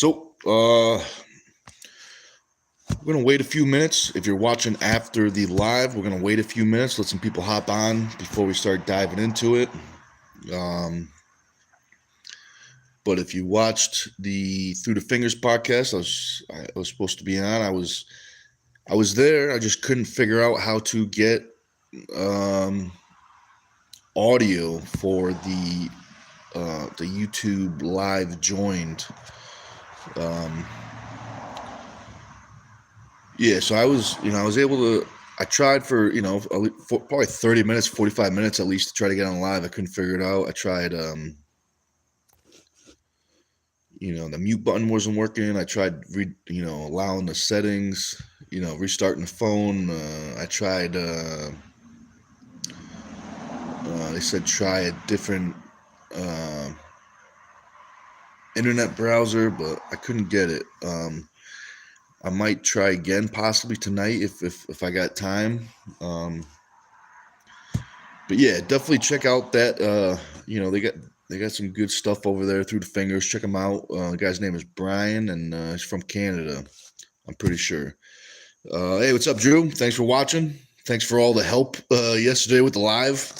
We're going to wait a few minutes. If you're watching after the live, we're going to wait a few minutes, let some people hop on before we start diving into it. But if you watched the Through the Fingers podcast, I was supposed to be on. I was there. I just couldn't figure out how to get audio for the YouTube live joined. So I was able to. I tried for probably 30 minutes, 45 minutes at least to try to get on live. I couldn't figure it out. I tried, the mute button wasn't working. I tried, allowing the settings, restarting the phone. I tried. They said try a different internet browser, but I couldn't get it. I might try again possibly tonight if I got time. But yeah, definitely check out that. They got some good stuff over there Through the Fingers. Check them out. The guy's name is Brian, and he's from Canada, I'm pretty sure. Hey, what's up, Drew? Thanks for watching. Thanks for all the help yesterday with the live.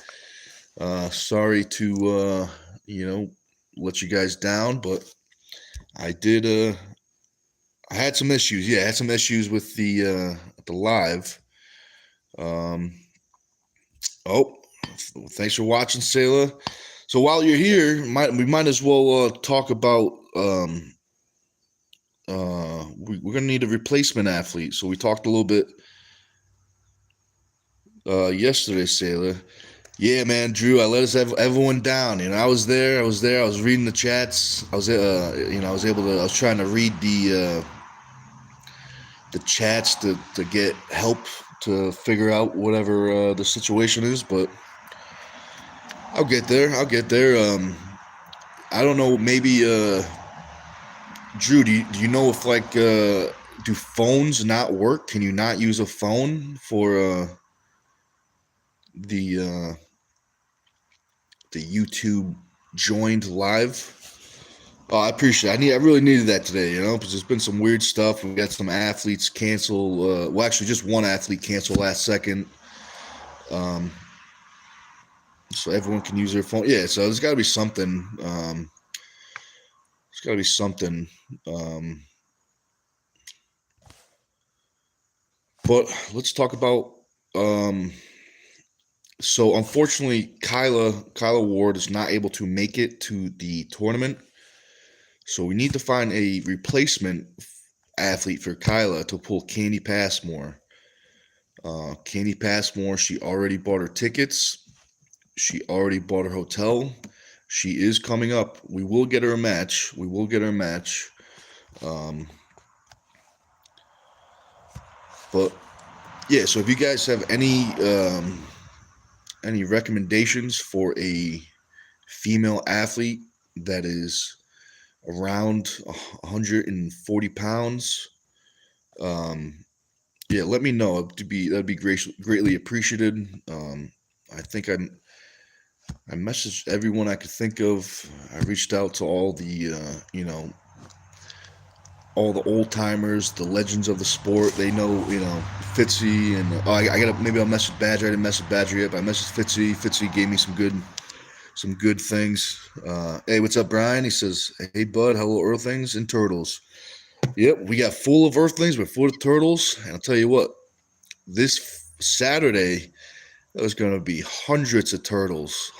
Sorry to let you guys down, but I did. I had some issues. Yeah, I had some issues with the live. Thanks for watching, Sayla. So while you're here, we might as well talk about. We're gonna need a replacement athlete. So we talked a little bit yesterday, Sayla. Yeah, man, Drew. I let everyone down. I was there. I was reading the chats. I was trying to read the chats to get help to figure out whatever the situation is, but I'll get there. I don't know. Maybe Drew, do you know if do phones not work? Can you not use a phone for the YouTube joined live? Oh, I appreciate it. I really needed that today, because there's been some weird stuff. We got some athletes cancel. Actually, just one athlete cancel last second. So everyone can use their phone. Yeah, so there's got to be something. But let's talk about. So unfortunately, Kyla Ward is not able to make it to the tournament. So we need to find a replacement athlete for Kyla to pull Candy Passmore. Candy Passmore, she already bought her tickets. She already bought her hotel. She is coming up. We will get her a match. But yeah, so if you guys have any recommendations for a female athlete that is around 140 pounds, let me know. That'd be greatly appreciated. I think I messaged everyone I could think of. I reached out to all the all the old timers, the legends of the sport. They know, Fitzy, and maybe I'll message Badger. I didn't message Badger yet, but I messaged Fitzy. Fitzy gave me some good things. Hey, what's up, Brian? He says, hey, bud, hello, Earthlings and Turtles. Yep, we got full of Earthlings, but full of Turtles. And I'll tell you what, this Saturday, there's going to be hundreds of turtles.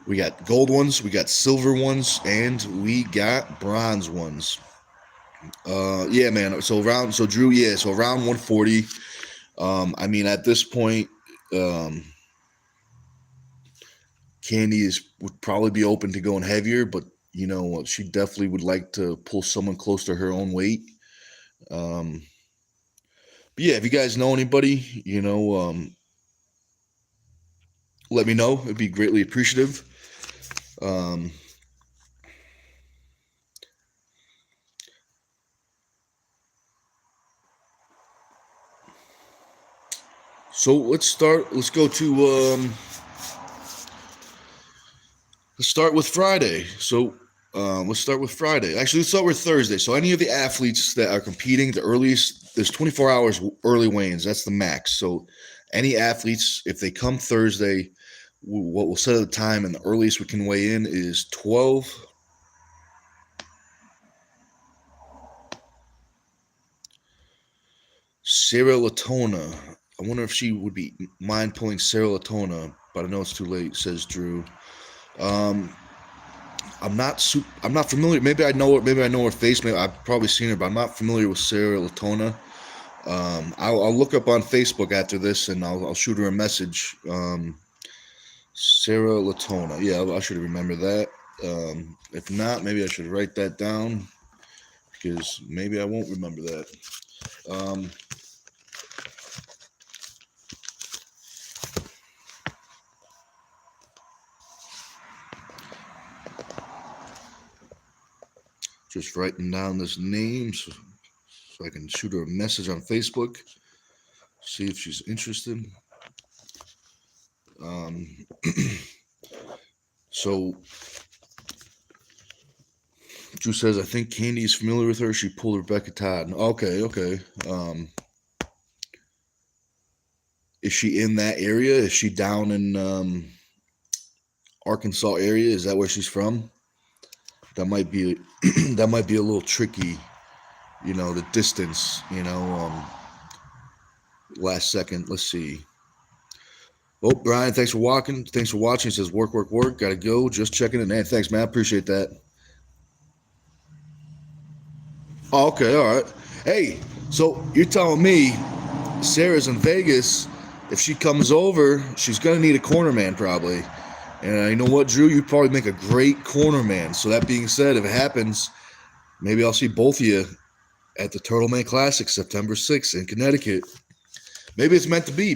We got gold ones, we got silver ones, and we got bronze ones. Yeah, man. So around 140. I mean, at this point, Candy would probably be open to going heavier, but she definitely would like to pull someone close to her own weight. But yeah, if you guys know anybody, let me know. It'd be greatly appreciative. So let's start. Let's go to. Let's start with Friday. So Let's start with Friday. Actually, let's start with Thursday. So any of the athletes that are competing, the earliest, there's 24 hours early weigh-ins. That's the max. So any athletes, if they come Thursday, what we'll set at the time and the earliest we can weigh in is 12. Sarah Latona. I wonder if she would be mind pulling Sarah Latona, but I know it's too late, says Drew. Um, I'm not familiar. Maybe I know her. Maybe I know her face. Maybe I've probably seen her, but I'm not familiar with Sarah Latona. I'll look up on Facebook after this, and I'll shoot her a message. Sarah Latona. Yeah, I should remember that. If not, maybe I should write that down because maybe I won't remember that. Just writing down this name so I can shoot her a message on Facebook, see if she's interested. So Drew says, I think Candy's familiar with her. She pulled Rebecca Todd. Okay. Is she in that area? Is she down in Arkansas area? Is that where she's from? That might be that might be a little tricky. The distance. Last second. Let's see. Oh, Brian, thanks for walking. Thanks for watching. He says, work. Gotta go. Just checking in. Hey, thanks, man. I appreciate that. Oh, okay, all right. Hey, so you're telling me Sarah's in Vegas. If she comes over, she's gonna need a corner man probably. And you know what, Drew? You'd probably make a great corner man. So that being said, if it happens, maybe I'll see both of you at the Turtle Man Classic, September 6th in Connecticut. Maybe it's meant to be.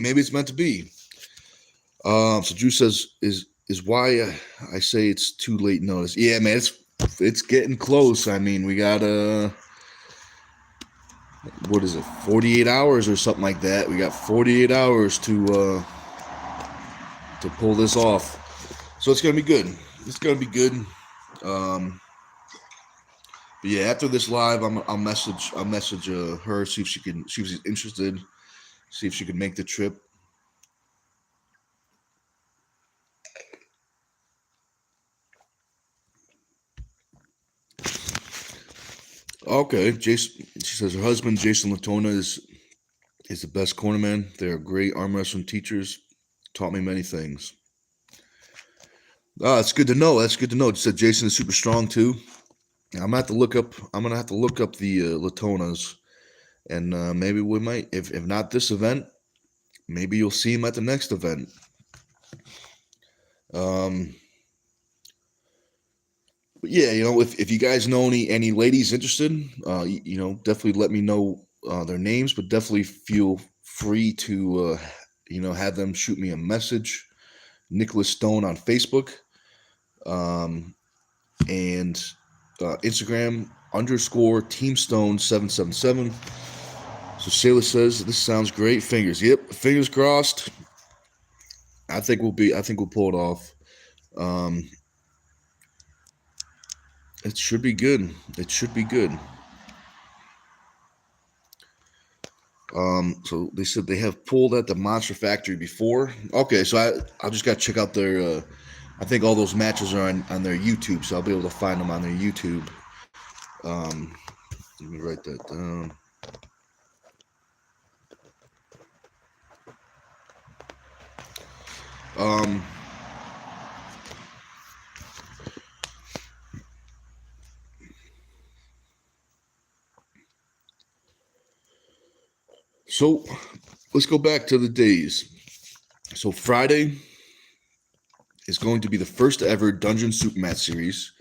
So Drew says is why I say it's too late notice. Yeah, man, it's getting close. I mean, we got what is it, 48 hours or something like that. We got 48 hours to pull this off. So it's gonna be good. But yeah, after this live, I'll message her, see if she's interested, see if she can make the trip. Okay, Jason. She says her husband Jason Latona is the best cornerman. They are great arm wrestling teachers. Taught me many things. It's good to know. She said Jason is super strong too. I'm gonna have to look up the Latonas, and maybe we might, if not this event, maybe you'll see him at the next event. But yeah, if you guys know any ladies interested, definitely let me know their names, but definitely feel free to have them shoot me a message. Nicholas Stone on Facebook, and Instagram _TeamStone777. So Shayla says this sounds great. Fingers crossed. I think we'll pull it off. It should be good. So they said they have pulled at the Monster Factory before. Okay, so I just got to check out their. I think all those matches are on their YouTube, so I'll be able to find them on their YouTube. Let me write that down. So let's go back to the days. So Friday is going to be the first ever Dungeon Soup Match Series.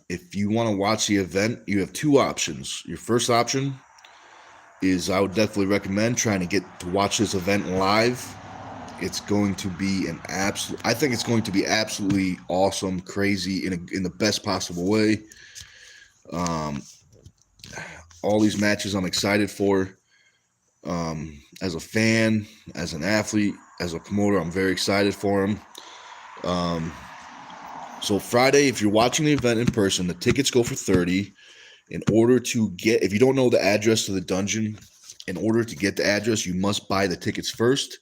If you want to watch the event, you have two options. Your first option is I would definitely recommend trying to get to watch this event live. It's going to be I think it's going to be absolutely awesome, crazy in the best possible way. All these matches I'm excited for. As a fan, as an athlete, as a promoter, I'm very excited for them. So Friday, if you're watching the event in person, the tickets go for 30. In order to get, if you don't know the address to the dungeon, in order to get the address, you must buy the tickets first.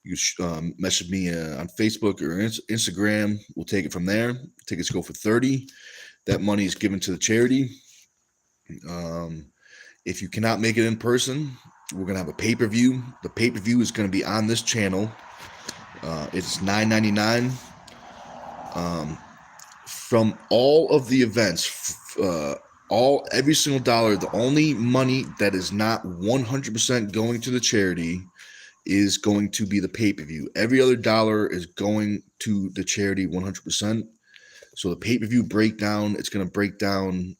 You message me on Facebook or Instagram. We'll take it from there. Tickets go for 30. That money is given to the charity. If you cannot make it in person, we're gonna have a pay-per-view. The pay-per-view is gonna be on this channel. It's $9.99. From all of the events, every single dollar, the only money that is not 100% going to the charity is going to be the pay-per-view. Every other dollar is going to the charity 100%. So the pay-per-view breakdown, it's going to break down.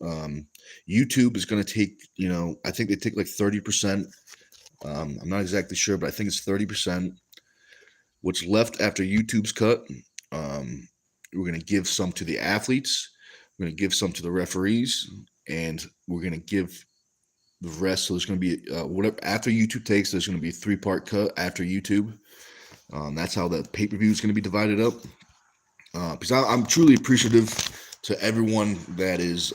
YouTube is going to take, I think they take like 30%. I'm not exactly sure, but I think it's 30%. What's left after YouTube's cut, we're going to give some to the athletes. We're going to give some to the referees, and we're going to give the rest. So there's going to be whatever after YouTube takes. There's going to be a 3-part cut after YouTube. That's how the pay-per-view is going to be divided up. Because I'm truly appreciative to everyone that is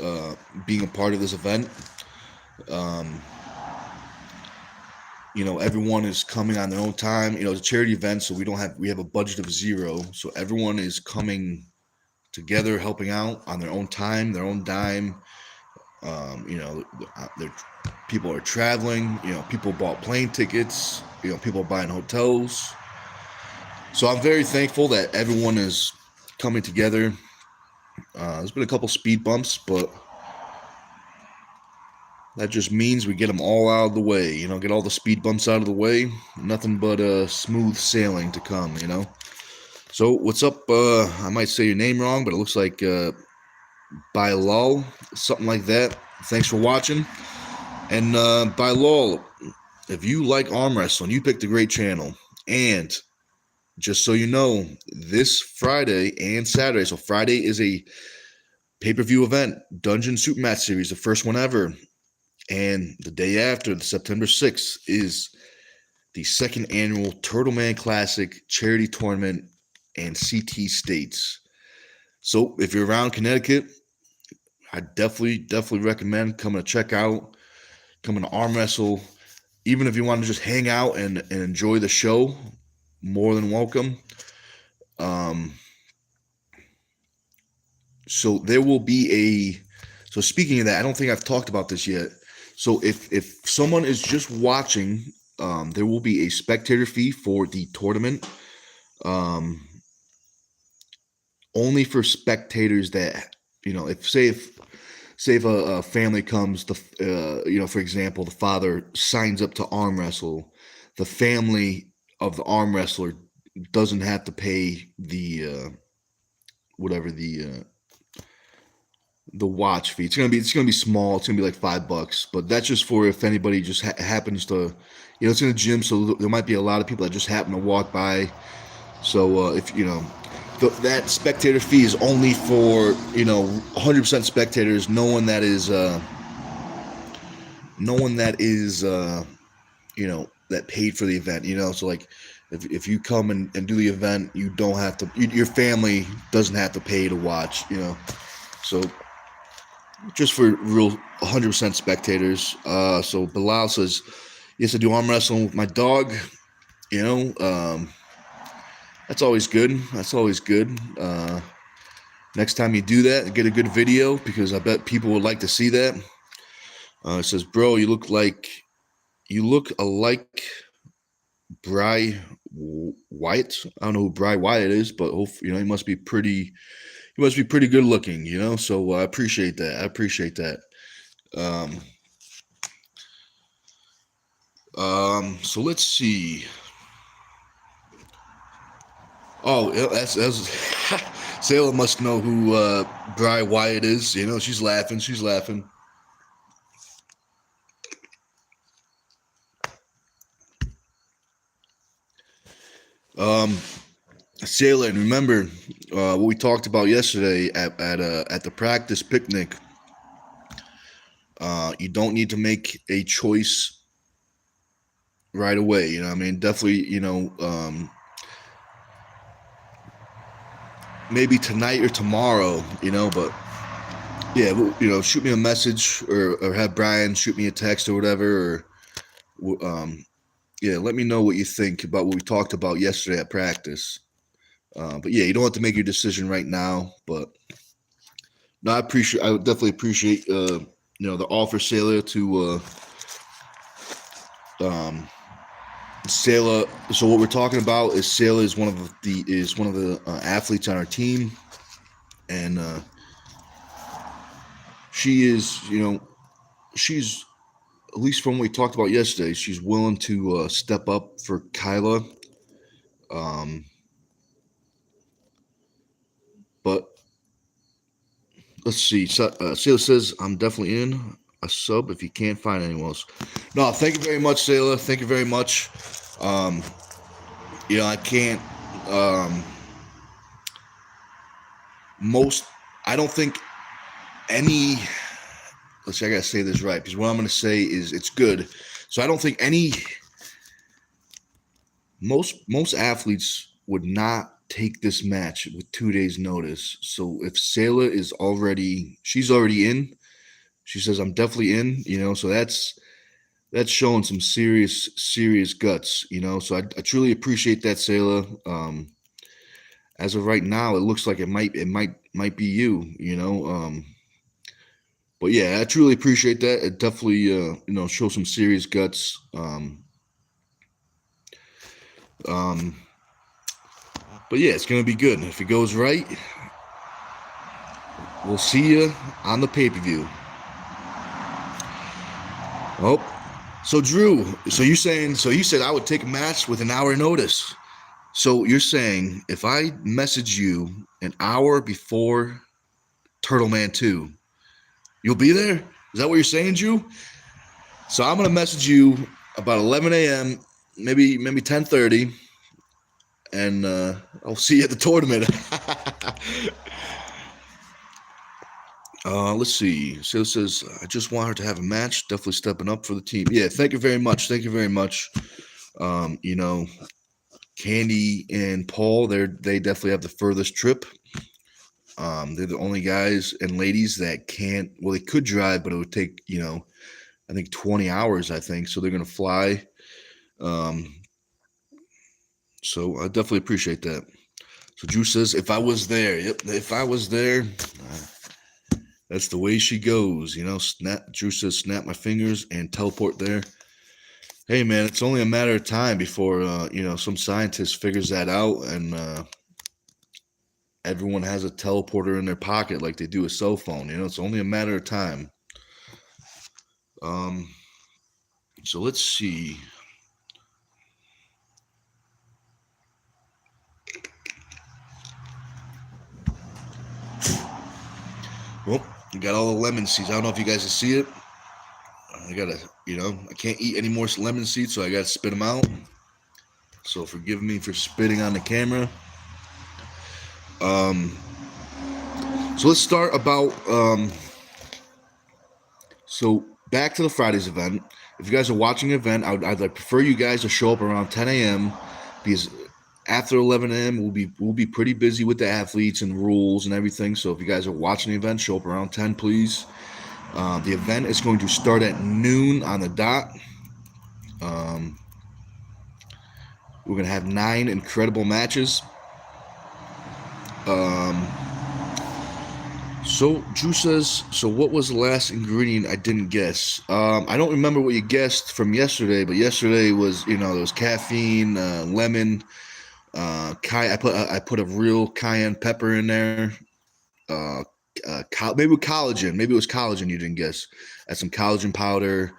being a part of this event. Everyone is coming on their own time. It's a charity event, so we have a budget of 0. So everyone is coming together, helping out on their own time, their own dime. People are traveling. People bought plane tickets. People are buying hotels. So I'm very thankful that everyone is coming together. There's been a couple speed bumps, but that just means we get them all out of the way. Get all the speed bumps out of the way. Nothing but smooth sailing to come. So what's up? I might say your name wrong, but it looks like Bilal, something like that. Thanks for watching. And Bilal, if you like arm wrestling, you picked a great channel. And just so you know, this Friday and Saturday, so Friday is a pay-per-view event, Dungeon Supermatch Series, the first one ever. And the day after, the September 6th, is the second annual Turtle Man Classic charity tournament and CT States. So if you're around Connecticut, I definitely recommend coming to check out, coming to arm wrestle. Even if you want to just hang out and enjoy the show, more than welcome. So there will be so speaking of that, I don't think I've talked about this yet. So if someone is just watching, there will be a spectator fee for the tournament. Only for spectators that, if a family comes, for example, the father signs up to arm wrestle, the family of the arm wrestler doesn't have to pay the the watch fee. It's gonna be small. It's gonna be like $5, but that's just for if anybody just happens to, it's in a gym, so there might be a lot of people that just happen to walk by. So if that spectator fee is only for 100% spectators. No one that is that paid for the event. So like if you come and do the event, you don't have to. Your family doesn't have to pay to watch. So just for real 100% spectators. So Bilal says, yes, I do arm wrestling with my dog. That's always good. Next time you do that, get a good video, because I bet people would like to see that. It says, bro, you look alike Bray Wyatt. I don't know who Bray Wyatt is, but he must be pretty good looking, so I appreciate that. So let's see. Oh, that's Sayla must know who Bray Wyatt is. She's laughing. Sayla, and remember what we talked about yesterday at the practice picnic. You don't need to make a choice right away. Definitely, maybe tonight or tomorrow, but yeah, shoot me a message or have Brian shoot me a text or whatever, or yeah, let me know what you think about what we talked about yesterday at practice. But yeah, you don't have to make your decision right now, but no, I would definitely appreciate the offer, Sailor, to um Sailor. So what we're talking about is Sailor is one of the athletes on our team, and she is, she's, at least from what we talked about yesterday, she's willing to step up for Kyla. Um, but let's see. Sailor says, I'm definitely in a sub if you can't find anyone else. No, thank you very much, Sailor. Thank you very much. Um, I can't. Um, most, I don't think any. Let's see, I gotta say this right because what I'm gonna say is it's good. So I don't think most athletes would not take this match with 2 days notice. So if Sayla she's already in. She says I'm definitely in. So that's showing some serious guts. So I truly appreciate that, Sayla. As of right now, it looks like it might be you. But yeah, I truly appreciate that. It definitely shows some serious guts. Um, but yeah, it's gonna be good if it goes right. We'll see you on the pay-per-view. Oh, so Drew, you said I would take a match with an hour notice. So you're saying if I message you an hour before Turtle Man 2, you'll be there? Is that what you're saying, Drew? So I'm gonna message you about 11 a.m., maybe 10:30, and I'll see you at the tournament. Let's see. So it says, I just want her to have a match. Definitely stepping up for the team. Yeah, thank you very much. Thank you very much. Candy and Paul, they definitely have the furthest trip. They're the only guys and ladies that can't. Well, they could drive, but it would take I think 20 hours. I think so. They're gonna fly. So I definitely appreciate that. So Drew says, if I was there, yep, if I was there. That's the way she goes, Snap. Drew says, snap my fingers and teleport there. Hey, man, it's only a matter of time before some scientist figures that out, and everyone has a teleporter in their pocket like they do a cell phone. It's only a matter of time. So let's see. Well, we got all the lemon seeds. I don't know if you guys can see it. I gotta, I can't eat any more lemon seeds, so I gotta spit them out. So forgive me for spitting on the camera. So let's start about. So back to the Fridays event. If you guys are watching the event, I'd prefer you guys to show up around 10 a.m. because after 11 a.m. we'll be pretty busy with the athletes and rules and everything. So if you guys are watching the event, show up around 10, please. The event is going to start at noon on the dot. We're going to have 9 incredible matches. So Drew says, so what was the last ingredient I didn't guess? I don't remember what you guessed from yesterday, but yesterday was, there was caffeine, lemon, I put a real cayenne pepper in there. Maybe collagen. Maybe it was collagen you didn't guess. Add some collagen powder,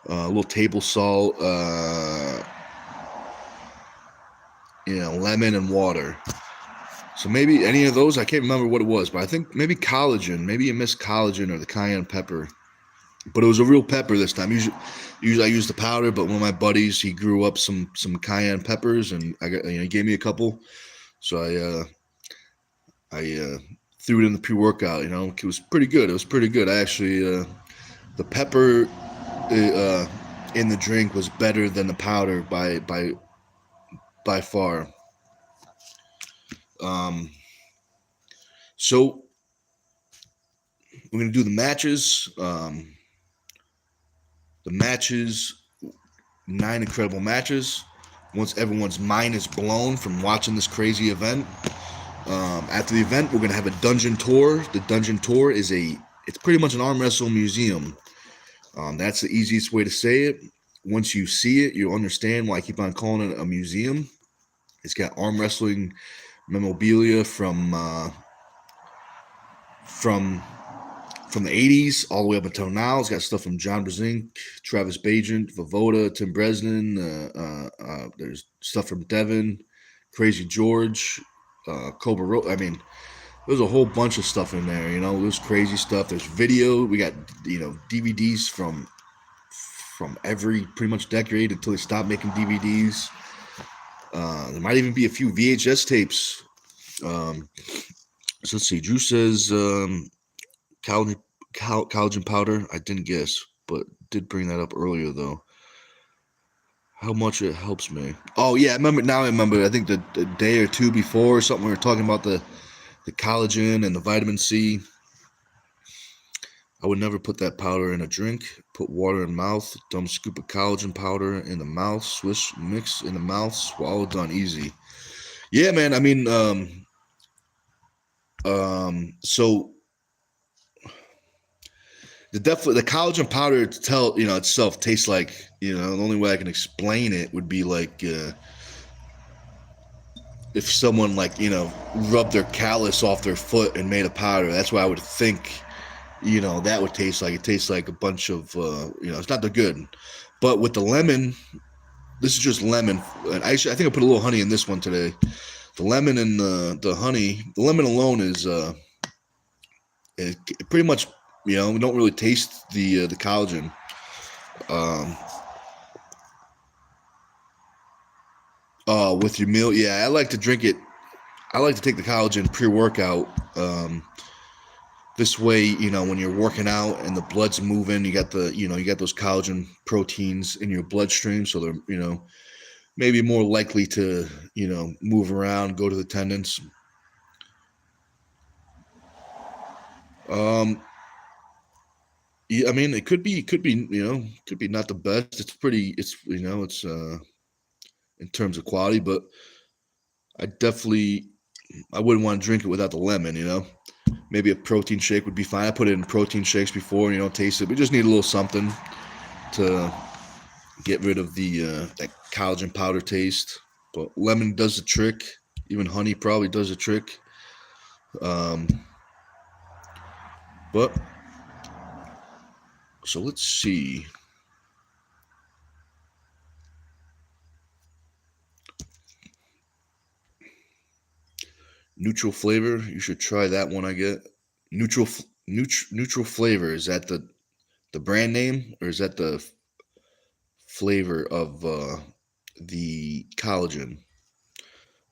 a little table salt, lemon and water. So maybe any of those, I can't remember what it was, but I think maybe collagen. Maybe you missed collagen or the cayenne pepper. But it was a real pepper this time. Usually I use the powder, but one of my buddies, he grew up some cayenne peppers, and he gave me a couple. So I threw it in the pre-workout. It was pretty good. It was pretty good. I actually the pepper in the drink was better than the powder by far. So we're gonna do the matches. The matches, 9 incredible matches. Once everyone's mind is blown from watching this crazy event, after the event, we're gonna have a dungeon tour. The dungeon tour it's pretty much an arm wrestle museum. That's the easiest way to say it. Once you see it, you'll understand why I keep on calling it a museum. It's got arm wrestling memorabilia from the 80s all the way up until now. It's got stuff from John Brzenk, Travis Bagent, Vovoda, Tim Bresnan. There's stuff from Devin, Crazy George, Cobra. I mean, there's a whole bunch of stuff in there. There's crazy stuff. There's video. We got DVDs from every pretty much decade until they stopped making DVDs. There might even be a few VHS tapes. So let's see. Drew says collagen powder. I didn't guess, but did bring that up earlier though. How much it helps me. Oh yeah, I remember. I think the day or two before or something, we were talking about the collagen and the vitamin C. I would never put that powder in a drink. Put water in mouth, dumb scoop of collagen powder in the mouth, swish, mix in the mouth, swallow, done, easy. Yeah, man. I mean, so the collagen powder itself tastes like, the only way I can explain it would be like if someone rubbed their callus off their foot and made a powder. That's what I would think, that would taste like. It tastes like a bunch of, it's not that good. But with the lemon, this is just lemon. And I think I put a little honey in this one today. The lemon and the honey, the lemon alone is it pretty much, we don't really taste the collagen. With your meal, yeah, I like to drink it. I like to take the collagen pre-workout. This way, when you're working out and the blood's moving, you got those collagen proteins in your bloodstream, so they're, maybe more likely to, move around, go to the tendons. Yeah, I mean, it could be, not the best. It's in terms of quality, but I wouldn't want to drink it without the lemon, Maybe a protein shake would be fine. I put it in protein shakes before, taste it. We just need a little something to get rid of that collagen powder taste. But lemon does the trick. Even honey probably does the trick. But so let's see. Neutral flavor. You should try that one. I get neutral flavor. Is that the brand name, or is that the flavor of the collagen?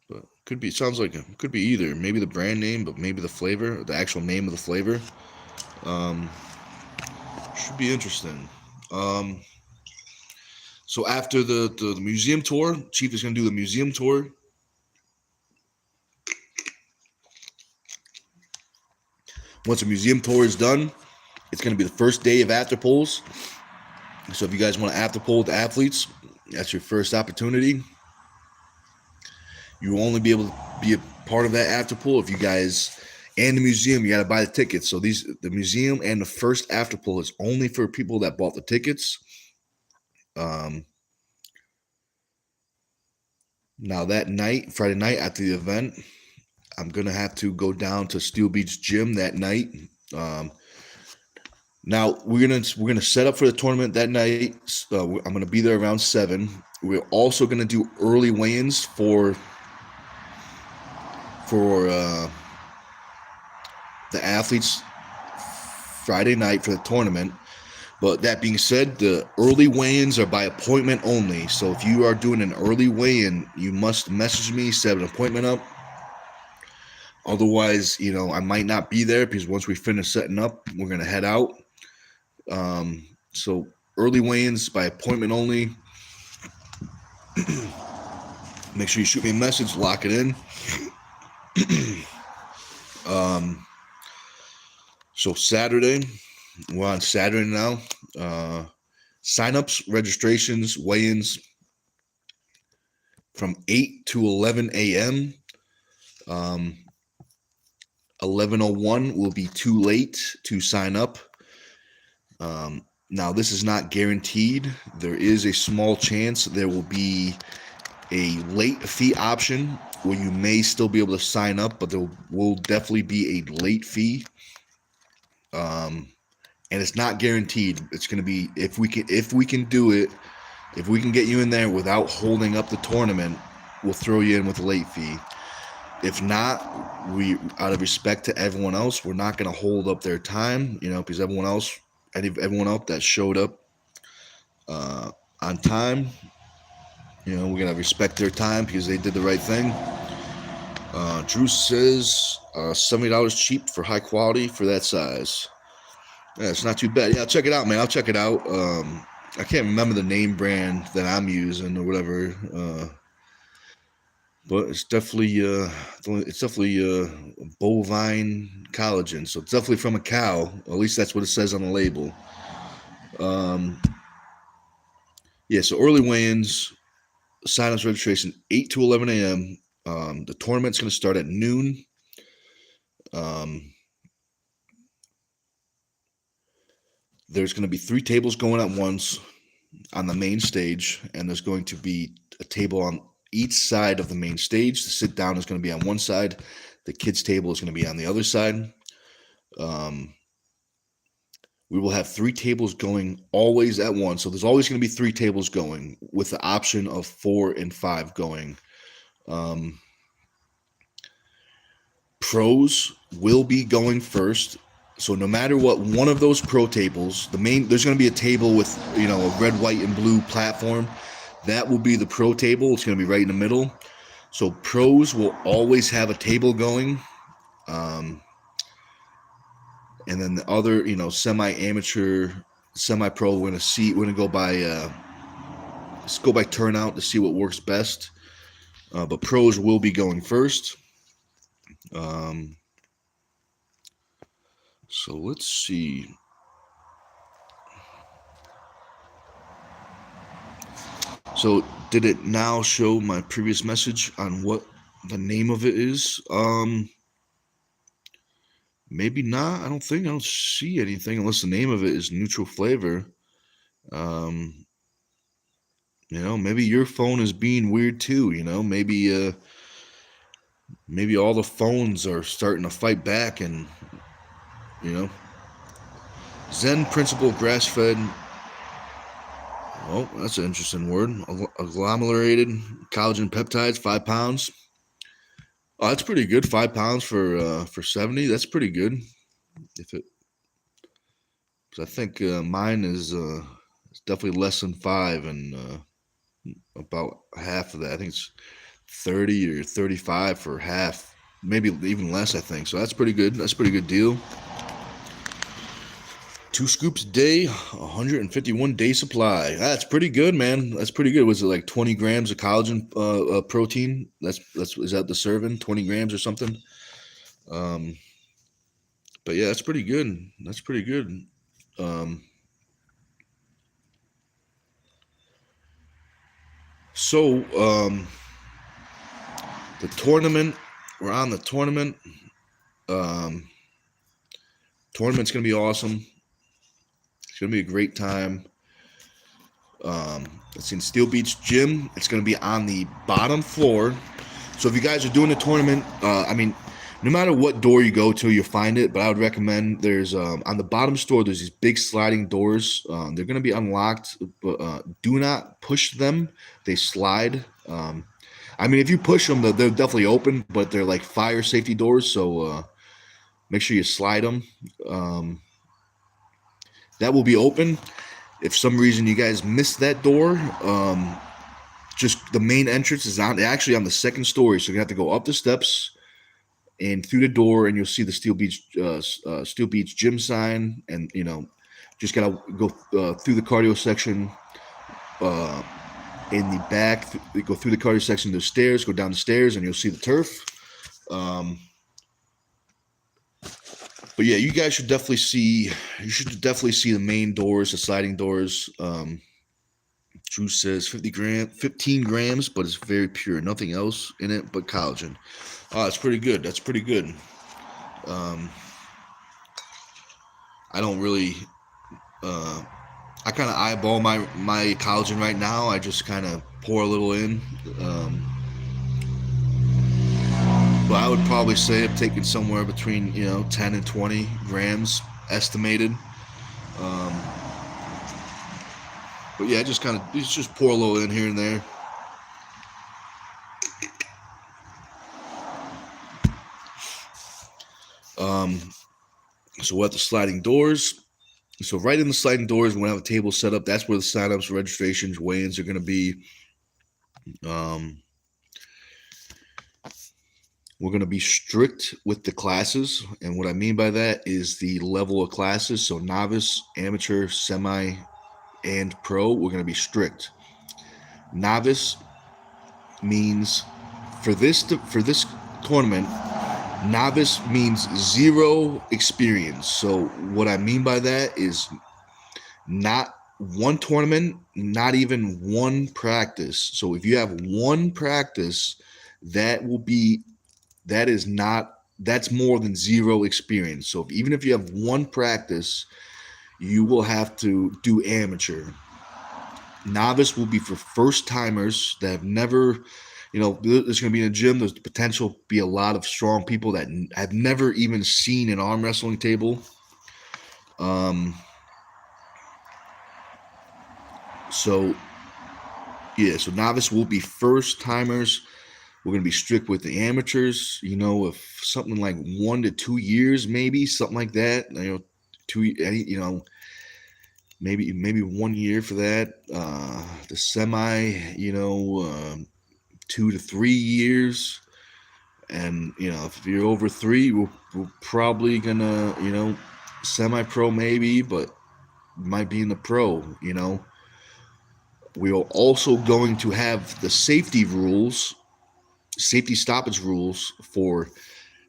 But could be. Sounds like it could be either. Maybe the brand name, but maybe the flavor, the actual name of the flavor. Should be interesting. So after the museum tour, Chief is going to do the museum tour. Once the museum tour is done, it's going to be the first day of after polls. So if you guys want to after poll the athletes, that's your first opportunity. You will only be able to be a part of that after poll if you guys and the museum, you got to buy the tickets. So the museum and the first after poll is only for people that bought the tickets. Now that night, Friday night after the event, I'm gonna have to go down to Steel Beach Gym that night. Now we're gonna set up for the tournament that night. I'm gonna be there around 7. We're also gonna do early weigh-ins for the athletes Friday night for the tournament. But that being said, the early weigh-ins are by appointment only. So if you are doing an early weigh-in, you must message me, set an appointment up. Otherwise, I might not be there because once we finish setting up, we're going to head out. So early weigh-ins by appointment only. Make sure you shoot me a message, lock it in. So Saturday, we're on Saturday now. Signups, registrations, weigh-ins from 8 to 11 a.m. 11:01 will be too late to sign up. Now, this is not guaranteed. There is a small chance there will be a late fee option where you may still be able to sign up, but there will definitely be a late fee. And it's not guaranteed. It's going to be if we can do it, if we can get you in there without holding up the tournament, we'll throw you in with a late fee. If not, we, out of respect to everyone else, we're not going to hold up their time, because everyone else that showed up on time, we're going to respect their time because they did the right thing. Drew says $70 cheap for high quality for that size. Yeah, it's not too bad. Yeah, I'll check it out, man. I'll check it out. I can't remember the name brand that I'm using or whatever. But it's definitely bovine collagen, so it's definitely from a cow. At least that's what it says on the label. Yeah, so early weigh-ins, sign-ups, registration 8 to 11 a.m. The tournament's going to start at noon. There's going to be 3 tables going at once on the main stage, and there's going to be a table on each side of the main stage. The sit down is going to be on one side. The kids' table is going to be on the other side. We will have 3 tables going always at once. So there's always going to be 3 tables going with the option of 4 and 5 going. Pros will be going first. So no matter what, one of those pro tables, there's going to be a table with, a red, white, and blue platform. That will be the pro table. It's going to be right in the middle. So pros will always have a table going. And then the other, semi-amateur, semi-pro, we're going to go by turnout to see what works best. But pros will be going first. So let's see. So did it now show my previous message on what the name of it is? Maybe not. I don't see anything unless the name of it is neutral flavor. Maybe your phone is being weird too. Maybe all the phones are starting to fight back, and Zen Principle grass-fed. Oh, that's an interesting word. Agglomerated collagen peptides, 5 pounds. Oh, that's pretty good. 5 pounds for 70. That's pretty good. Because I think mine is definitely less than 5, and about half of that. I think it's 30 or 35 for half, maybe even less. I think so. That's pretty good. That's a pretty good deal. 2 scoops a day, 151 day supply. That's pretty good, man. That's pretty good. Was it like 20 grams of collagen protein? Is that the serving? 20 grams or something? But yeah, that's pretty good. That's pretty good. So the tournament. We're on the tournament. Tournament's gonna be awesome. It's going to be a great time. It's in Steel Beach Gym. It's going to be on the bottom floor. So if you guys are doing a tournament, no matter what door you go to, you'll find it. But I would recommend there's on the bottom store, there's these big sliding doors. They're going to be unlocked, but do not push them. They slide. If you push them, they're definitely open, but they're like fire safety doors. So make sure you slide them. That will be open. If some reason you guys missed that door, just the main entrance is actually on the second story, so you have to go up the steps and through the door, and you'll see the Steel Beach Gym sign, and just gotta go through the cardio section in the back. Go through the cardio section, the stairs, go down the stairs, and you'll see the turf. But yeah, you guys should definitely see. You should definitely see the main doors, the sliding doors. Drew says 15 grams, but it's very pure. Nothing else in it but collagen. Oh, that's pretty good. That's pretty good. I don't really. I kind of eyeball my collagen right now. I just kind of pour a little in. Um, but I would probably say I'm taking somewhere between 10 and 20 grams estimated. Um, but yeah, just pour a little in here and there. So we'll have the sliding doors. So right in the sliding doors, we're gonna have a table set up. That's where the signups, registrations, weigh-ins are gonna be. We're gonna be strict with the classes, and what I mean by that is the level of classes. So novice, amateur, semi, and pro. We're gonna be strict. Novice means for this tournament, novice means 0 experience. So what I mean by that is not one tournament, not even one practice. So if you have one practice, that's more than 0 experience. So even if you have one practice, you will have to do amateur. Novice will be for first timers that have never, there's going to be in a gym. There's the potential to be a lot of strong people that have never even seen an arm wrestling table. So novice will be first timers. We're going to be strict with the amateurs, if something like 1 to 2 years, maybe something like that, maybe 1 year for that. The semi, 2 to 3 years. And, if you're over 3, we're probably going to, semi-pro maybe, but might be in the pro, We are also going to have the safety stoppage rules for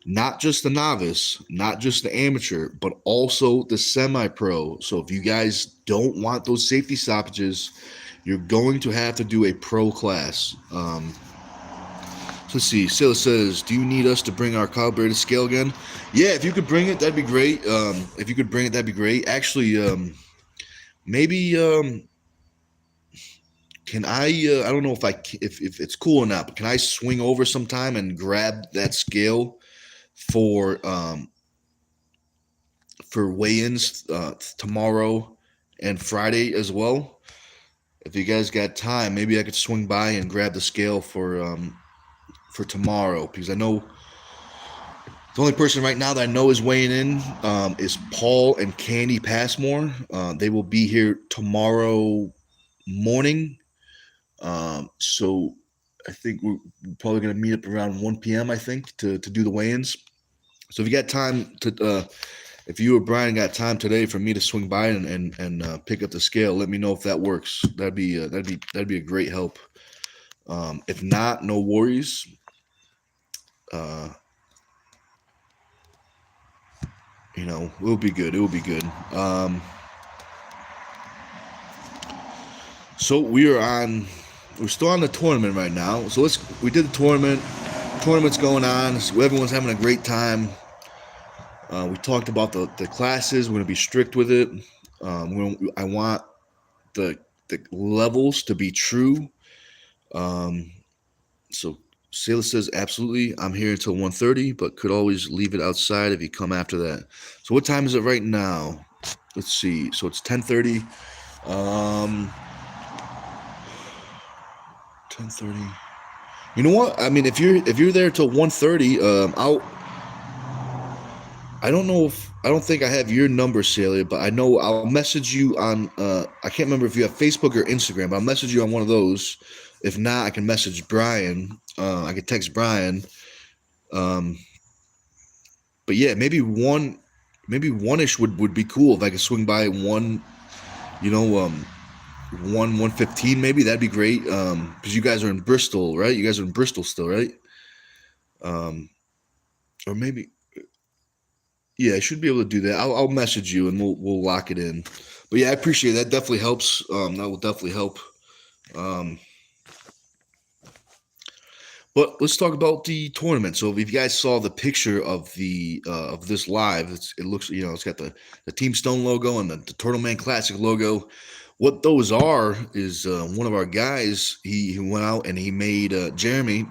not just the novice, not just the amateur, but also the semi-pro. So if you guys don't want those safety stoppages, you're going to have to do a pro class. Let's see. Silla says, do you need us to bring our calibrated scale again? Yeah, if you could bring it, that'd be great. Actually, maybe can I? I don't know if it's cool or not, but can I swing over sometime and grab that scale for weigh-ins tomorrow and Friday as well? If you guys got time, maybe I could swing by and grab the scale for tomorrow, because I know the only person right now that I know is weighing in is Paul and Candy Passmore. They will be here tomorrow morning. So I think we're probably going to meet up around 1 p.m., I think, to do the weigh-ins. So if you got time if you or Brian got time today for me to swing by and pick up the scale, let me know if that works. That'd be a great help. If not, no worries. It'll be good. It will be good. So we're still on the tournament right now. So we did the tournament. Tournament's going on. So everyone's having a great time. We talked about the classes. We're going to be strict with it. I want the levels to be true. So Sailor says, absolutely, I'm here until 1:30, but could always leave it outside if you come after that. So what time is it right now? Let's see. So it's 10:30. 10:30. You know what? I mean, if you're there till 1:30, I don't think I have your number, Celia, but I know I'll message you on I can't remember if you have Facebook or Instagram, but I'll message you on one of those. If not, I can message Brian. I can text Brian. But yeah, maybe one-ish would be cool if I could swing by 1:15 maybe. That'd be great. Because you guys are in Bristol, right? You guys are in Bristol still, right? Or maybe Yeah, I should be able to do that. I'll message you and we'll lock it in. But yeah, I appreciate that. Definitely helps. That will definitely help. Um, but let's talk about the tournament. So if you guys saw the picture of this live, it looks, it's got the Team Stone logo and the Turtle Man Classic logo. What those are is one of our guys. He went out and he made Jeremy.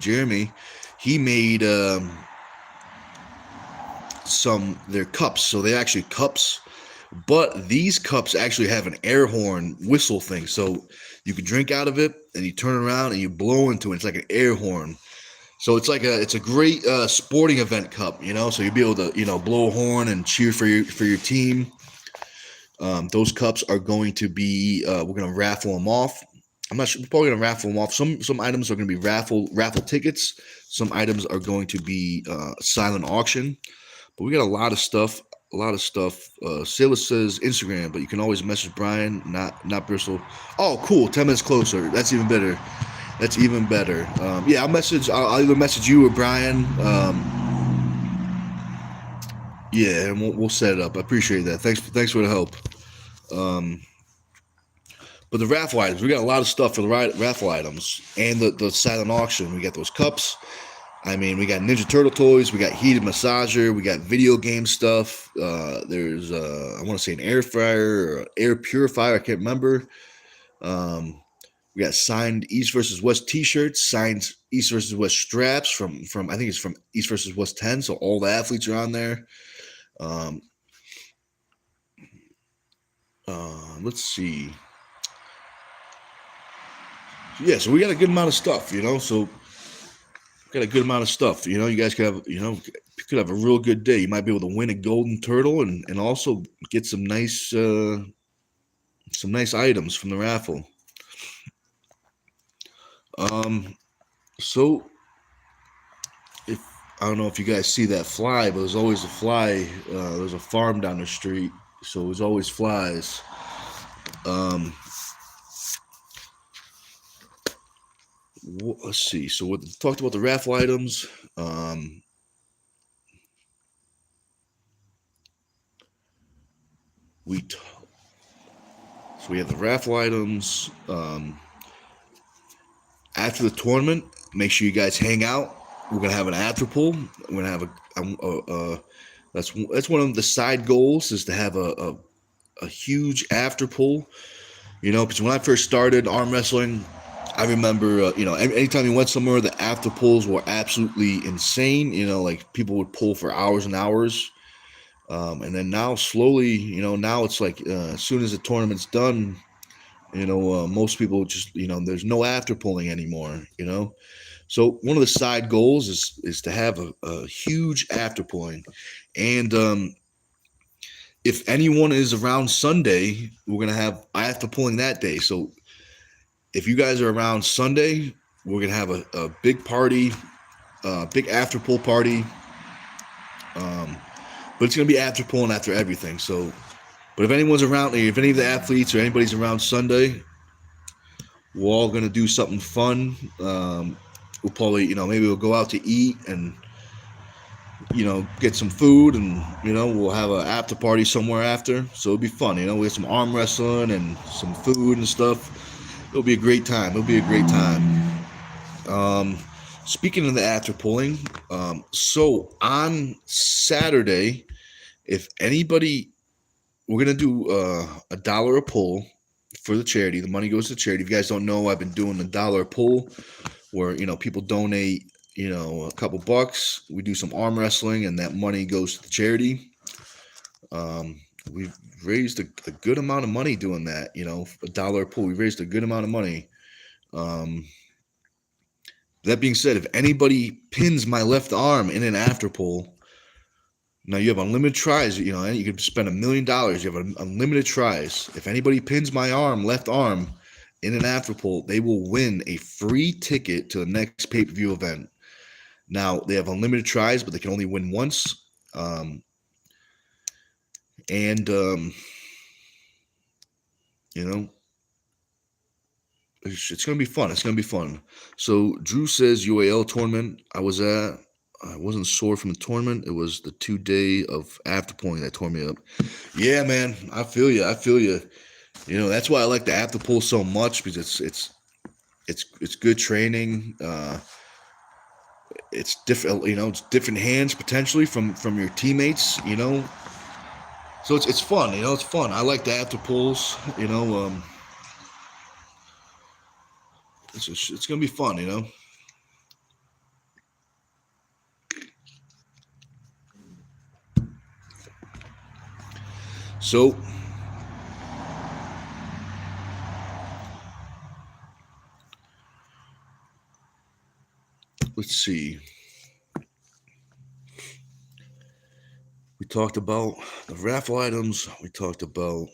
He made some their cups. So they actually cups, but these cups actually have an air horn whistle thing. So you can drink out of it and you turn around and you blow into it. It's like an air horn. So it's a great sporting event cup, So you'll be able to blow a horn and cheer for your team. Those cups are going to be we're going to raffle them off. I'm not sure. We're probably going to raffle them off. Some items are going to be raffle tickets. Some items are going to be silent auction. But we got a lot of stuff. A lot of stuff. Silas says Instagram, but you can always message Brian, not Bristol. Oh, cool. 10 minutes closer. That's even better. That's even better. Yeah, I'll either message you or Brian. Yeah, and we'll set it up. I appreciate that. Thanks for the help. Um, but the raffle items, we got a lot of stuff for the raffle items and the silent auction. We got those cups. I mean, we got Ninja Turtle toys, we got heated massager, we got video game stuff. There's I want to say an air fryer or air purifier. I can't remember. We got signed East versus West T-shirts, signed East versus West straps from I think it's from East versus West 10. So all the athletes are on there. Um, let's see. Yeah, so we got a good amount of stuff, So got a good amount of stuff. You guys could have a real good day. You might be able to win a golden turtle and also get some nice items from the raffle. So if I don't know if you guys see that fly, but there's always a fly. There's a farm down the street, so there's always flies. Let's see. So we talked about the raffle items. So we have the raffle items. After the tournament, make sure you guys hang out. We're gonna have an after pool. We're gonna have that's one of the side goals is to have a huge after pool. Because when I first started arm wrestling, I remember, anytime you went somewhere, the after pulls were absolutely insane. Like people would pull for hours and hours. And then now slowly, now it's like as soon as the tournament's done, most people just, there's no after pulling anymore, So one of the side goals is to have a huge after pulling. And if anyone is around Sunday, we're going to have after pulling that day. So if you guys are around Sunday, we're going to have a big party, big after pull party. But it's going to be after pulling after everything. So, but if anyone's around, if any of the athletes or anybody's around Sunday, we're all going to do something fun. We'll probably, maybe we'll go out to eat and, get some food and, we'll have an after party somewhere after. So it'll be fun. We have some arm wrestling and some food and stuff. It'll be a great time. Speaking of the after pulling, so on Saturday, if anybody, we're going to do $1 a pull for the charity. The money goes to charity. If you guys don't know, I've been doing the $1 pull where, people donate, a couple bucks. We do some arm wrestling and that money goes to the charity. We've raised a good amount of money doing that, $1 a pull. We raised a good amount of money. That being said, if anybody pins my left arm in an after pull, now you have unlimited tries. You could spend $1 million. You have unlimited tries. If anybody pins my left arm, in an after pull, they will win a free ticket to the next pay-per-view event. Now they have unlimited tries, but they can only win once. It's going to be fun. So Drew says UAL tournament I was at. I wasn't sore from the tournament. It was the 2 day of after pulling that tore me up. Yeah, man, I feel you. I feel you. You know, that's why I like the after pull so much, because it's good training. It's different. You know, it's different hands potentially from your teammates. You know, so it's fun. You know, it's fun. I like the after pulls. You know, it's gonna be fun. You know. So let's see. We talked about the raffle items. We talked about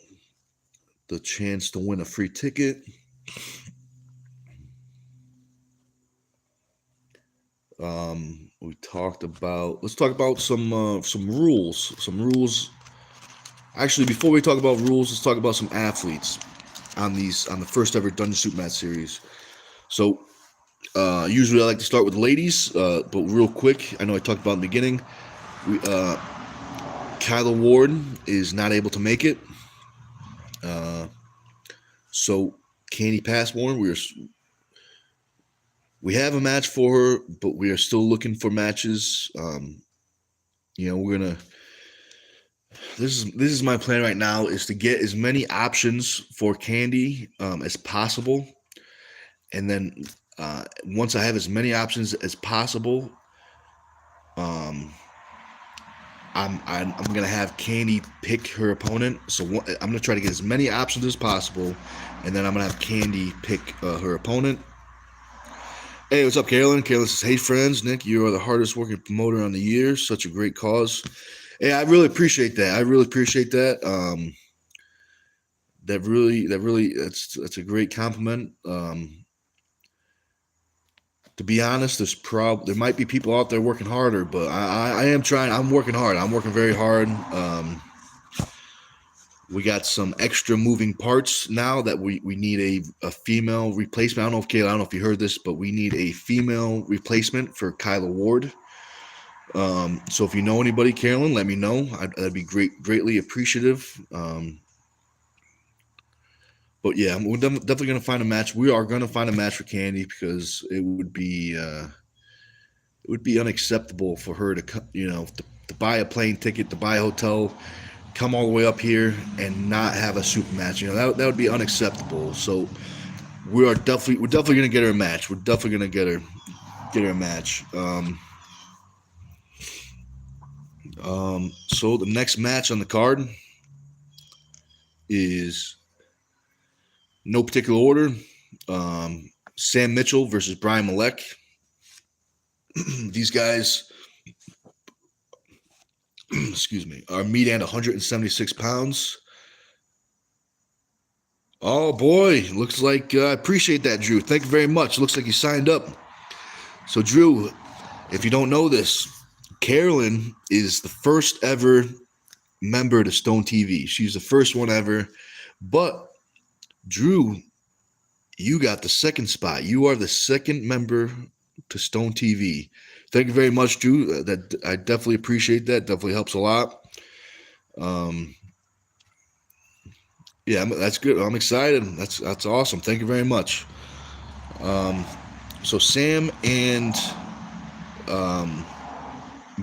the chance to win a free ticket. We talked about. Let's talk about some rules. Some rules. Actually, before we talk about rules, let's talk about some athletes on the first ever Dungeon Soup Match series. So usually I like to start with the ladies, but real quick, I know I talked about in the beginning. Kyla Ward is not able to make it. So Candy Passmore, we have a match for her, but we are still looking for matches. You know, we're gonna. This is my plan right now, is to get as many options for Candy as possible, and then once I have as many options as possible, I'm gonna have Candy pick her opponent. So I'm gonna try to get as many options as possible, and then I'm gonna have Candy pick her opponent. Hey, what's up, Carolyn? Carolyn says, "Hey, friends, Nick, you are the hardest working promoter on the year. Such a great cause." Hey, I really appreciate that. I really appreciate that. That's a great compliment. To be honest, there might be people out there working harder, but I am trying. I'm working hard. I'm working very hard. We got some extra moving parts now that we need a female replacement. I don't know if Kayla, I don't know if you heard this, but we need a female replacement for Kyla Ward. So if you know anybody, Carolyn, let me know. That'd be greatly appreciative. But yeah, we're definitely going to find a match. We are going to find a match for Candy, because it would be unacceptable for her to, you know, to buy a plane ticket, to buy a hotel, come all the way up here and not have a super match. You know, that would be unacceptable. So we're definitely going to get her a match. We're definitely going to get her a match. So the next match on the card is no particular order. Sam Mitchell versus Brian Malek. These guys, excuse me, are meat at 176 pounds. Oh boy, looks like I appreciate that, Drew. Thank you very much. Looks like you signed up. So, Drew, if you don't know this, Carolyn is the first ever member to Stone TV. She's the first one ever. But Drew, you got the second spot. You are the second member to Stone TV. Thank you very much, Drew. That I definitely appreciate that. Definitely helps a lot. Yeah, that's good. I'm excited. That's awesome. Thank you very much. So Sam and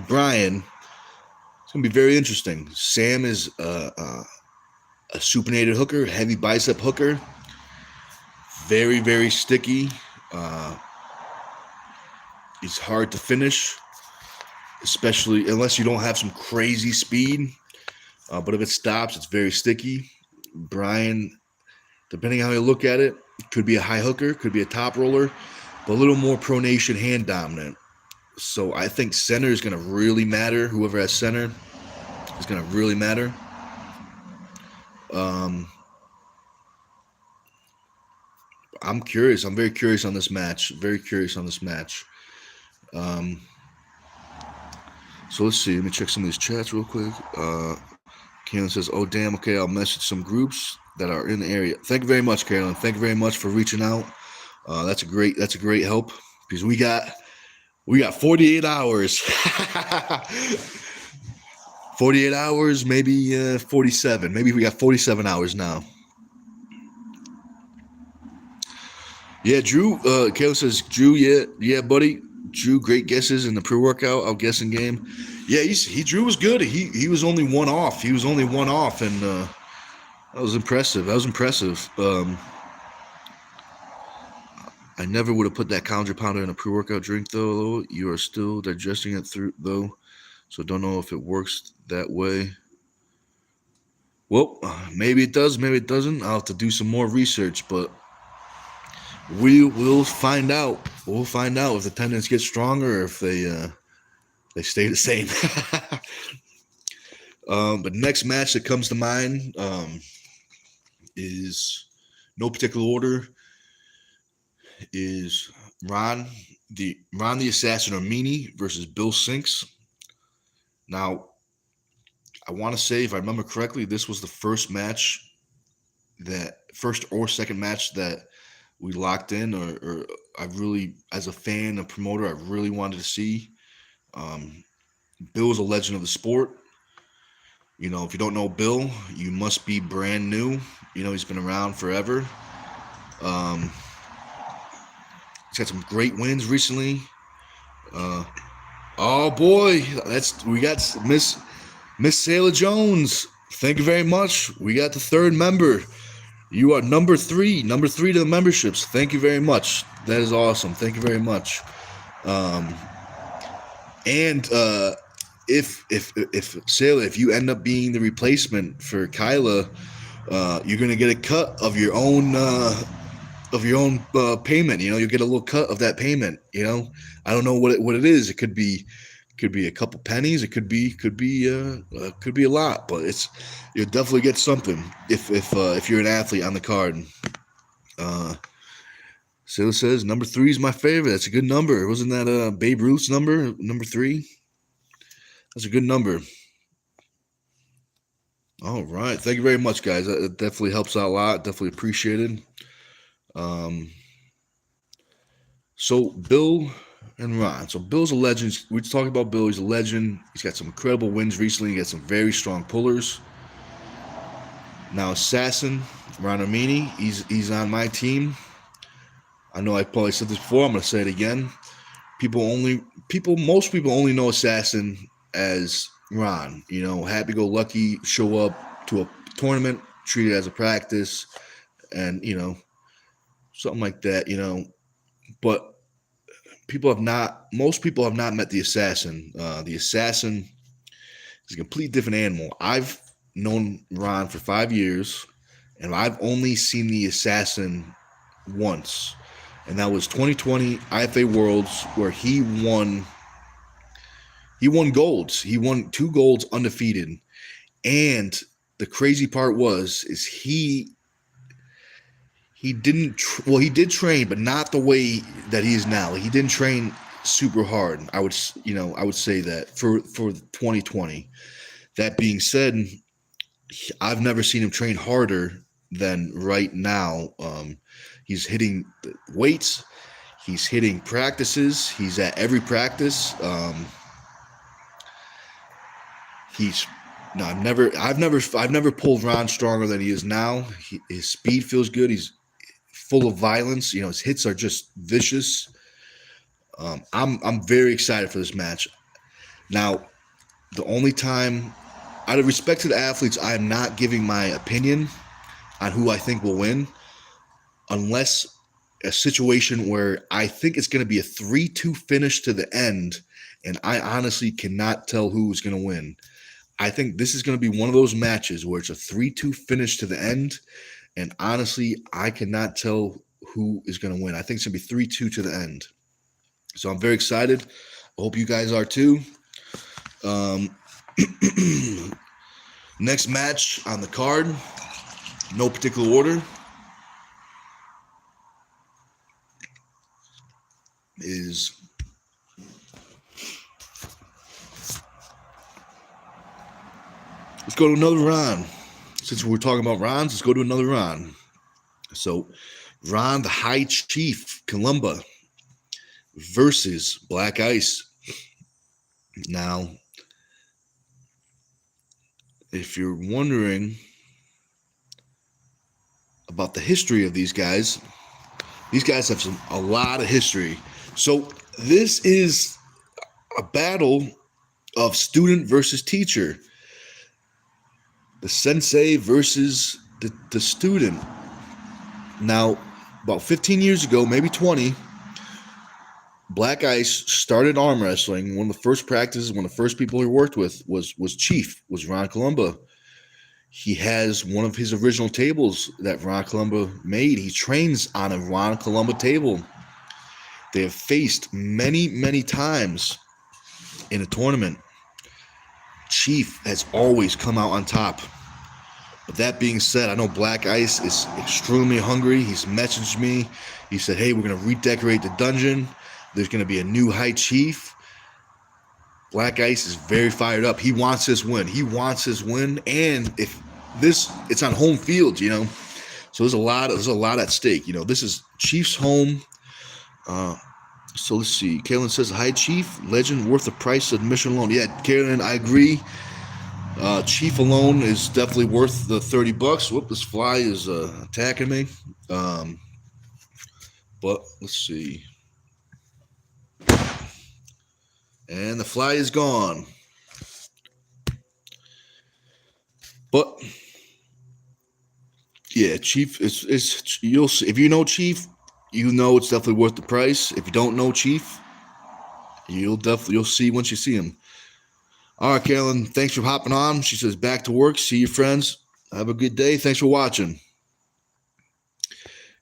Brian, it's gonna be very interesting. Sam is a supinated hooker, heavy bicep hooker, very, very sticky. It's hard to finish, especially unless you don't have some crazy speed. But if it stops, it's very sticky. Brian, depending how you look at it, could be a high hooker, could be a top roller, but a little more pronation hand dominant. So I think center is going to really matter. Whoever has center is going to really matter. I'm curious. I'm very curious on this match. Very curious on this match. So let's see. Let me check some of these chats real quick. Kaylin says, "Oh damn, okay, I'll message some groups that are in the area." Thank you very much, Kaylin. Thank you very much for reaching out. That's a great help, because we got We got 48 hours. 48 hours, maybe 47. Maybe we got 47 hours now. Yeah, Drew. Kayla says, Drew, yeah, buddy. Drew, great guesses in the pre-workout outguessing game. Yeah, Drew was good. He was only one off. He was only one off, and that was impressive. I never would have put that Challenger Pounder in a pre-workout drink, though. You are still digesting it through, though, so don't know if it works that way. Well, maybe it does, maybe it doesn't. I'll have to do some more research, but we will find out. We'll find out if the tendons get stronger or if they stay the same. But next match that comes to mind is no particular order. Is Ron the Assassin Armini versus Bill Sinks. Now, I want to say, if I remember correctly, this was the first or second match that we locked in, or I really, as a fan and promoter, I really wanted to see. Bill's a legend of the sport. You know, if you don't know Bill, you must be brand new. You know, he's been around forever. He's got some great wins recently. Oh boy, we got Miss Sailor Jones. Thank you very much. We got the third member. You are number three to the memberships. Thank you very much. That is awesome. Thank you very much. If Sailor, if you end up being the replacement for Kyla, you're gonna get a cut of your own payment. You know, you get a little cut of that payment. You know, I don't know what it is. It could be a couple pennies. It could be a lot, but you'll definitely get something if you're an athlete on the card. Sailor says number 3 is my favorite. That's a good number. Wasn't that Babe Ruth's number 3? That's a good number. All right. Thank you very much, guys. It definitely helps out a lot. Definitely appreciated. So Bill and Ron. So Bill's a legend. We just talked about Bill. He's a legend. He's got some incredible wins recently. He got some very strong pullers. Now Assassin, Ron Armini, he's on my team. I know I probably said this before. I'm going to say it again. Most people only know Assassin as Ron. You know, happy-go-lucky, show up to a tournament, treat it as a practice, and, you know, something like that, you know. But most people have not met the Assassin. The Assassin is a completely different animal. I've known Ron for 5 years, and I've only seen the Assassin once. And that was 2020 IFA Worlds, where he won golds. He won 2 golds undefeated. And the crazy part is he didn't he did train, but not the way that he is now. He didn't train super hard. I would say that for 2020. That being said, I've never seen him train harder than right now. He's hitting weights. He's hitting practices. He's at every practice. I've never pulled Ron stronger than he is now. His speed feels good. He's full of violence. You know, his hits are just vicious. I'm very excited for this match. Now, the only time, out of respect to the athletes, I am not giving my opinion on who I think will win, unless a situation where I think it's going to be a 3-2 finish to the end, and I honestly cannot tell who's going to win. I think this is going to be one of those matches where it's a 3-2 finish to the end, and honestly, I cannot tell who is going to win. I think it's going to be 3-2 to the end. So I'm very excited. I hope you guys are too. Next match on the card, no particular order, is let's go to another Ron. Since we're talking about Rons, let's go to another Ron. So Ron, the High Chief Columba. versus Black Ice. Now, if you're wondering about the history of these guys have a lot of history. So this is a battle of student versus teacher. The sensei versus the student. Now, about 15 years ago, maybe 20, Black Ice started arm wrestling. One of the first practices, one of the first people he worked with was Chief, was Ron Columba. He has one of his original tables that Ron Columba made. He trains on a Ron Columba table. They have faced many, many times in a tournament. Chief has always come out on top. But that being said, I know Black Ice is extremely hungry. He's messaged me. He said, hey, we're going to redecorate the dungeon. There's going to be a new high chief. Black Ice is very fired up. He wants this win. And if it's on home field, you know. So there's a lot at stake. You know, this is Chief's home. So let's see. Kaylin says, hi, Chief. Legend worth the price of admission alone. Yeah, Kaylin, I agree. Chief alone is definitely worth the $30. Whoop, this fly is attacking me. But let's see. And the fly is gone. But yeah, Chief is you'll see, if you know Chief, you know it's definitely worth the price. If you don't know Chief, you'll see once you see him. All right, Carolyn, thanks for hopping on. She says back to work. See you, friends. Have a good day. Thanks for watching.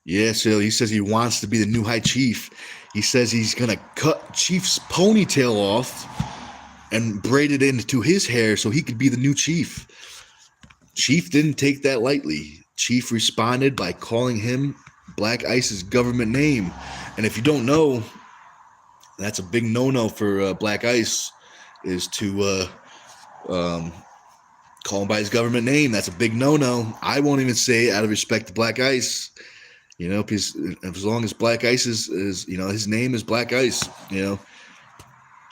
Yeah, so he says he wants to be the new high chief. He says he's going to cut Chief's ponytail off and braid it into his hair so he could be the new chief. Chief didn't take that lightly. Chief responded by calling him Black Ice's government name. And if you don't know, that's a big no-no for Black Ice, is to call him by his government name. That's a big no-no. I won't even say it out of respect to Black Ice. You know, because as long as Black Ice is, you know, his name is Black Ice, you know,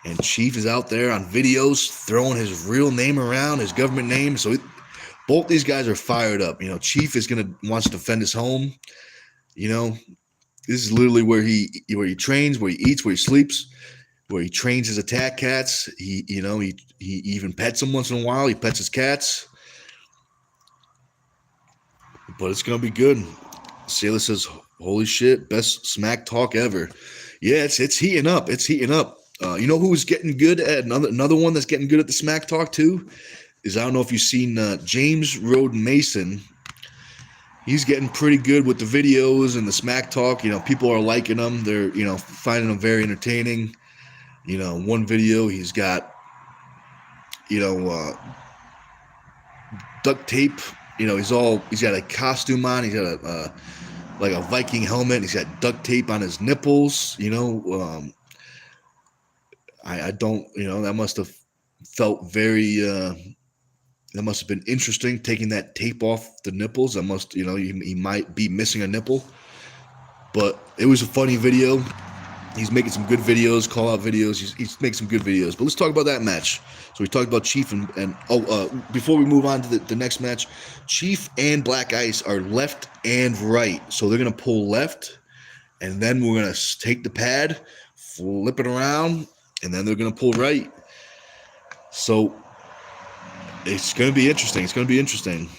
and Chief is out there on videos throwing his real name around, his government name. So both these guys are fired up. You know, Chief wants to defend his home. You know, this is literally where he trains, where he eats, where he sleeps, where he trains his attack cats. He even pets them once in a while. He pets his cats. But it's gonna be good. Sailor says, holy shit, best smack talk ever. Yeah, it's heating up. It's heating up. You know who's getting good at another one that's getting good at the smack talk too? Is, I don't know if you've seen James Roden Mason. He's getting pretty good with the videos and the smack talk. You know, people are liking him. They're, you know, finding him very entertaining. You know, one video he's got, you know, duct tape. You know, he's got a costume on. He's got like a Viking helmet. He's got duct tape on his nipples. You know, I don't, you know, that must have felt very, that must have been interesting, taking that tape off the nipples. That must, you know, he might be missing a nipple. But it was a funny video. He's making some good videos, call-out videos. He's making some good videos. But let's talk about that match. So we talked about Chief and before we move on to the next match, Chief and Black Ice are left and right. So they're going to pull left, and then we're going to take the pad, flip it around, and then they're going to pull right. So it's going to be interesting.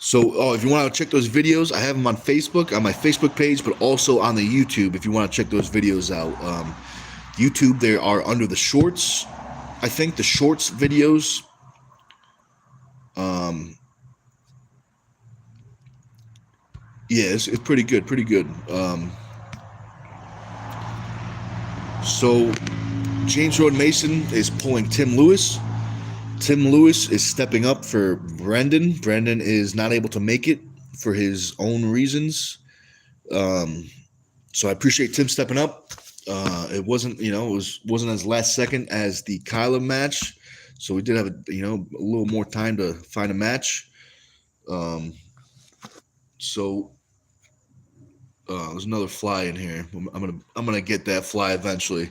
So, if you want to check those videos, I have them on Facebook, on my Facebook page, but also on the YouTube if you want to check those videos out. YouTube, they are under the shorts, I think, the shorts videos. Yeah, it's pretty good. So, James Roden Mason is pulling Tim Lewis. Tim Lewis is stepping up for Brendan. Brendan is not able to make it for his own reasons. So I appreciate Tim stepping up. It wasn't, you know, wasn't as last second as the Kyla match. So we did have a little more time to find a match. So There's another fly in here. I'm gonna get that fly eventually.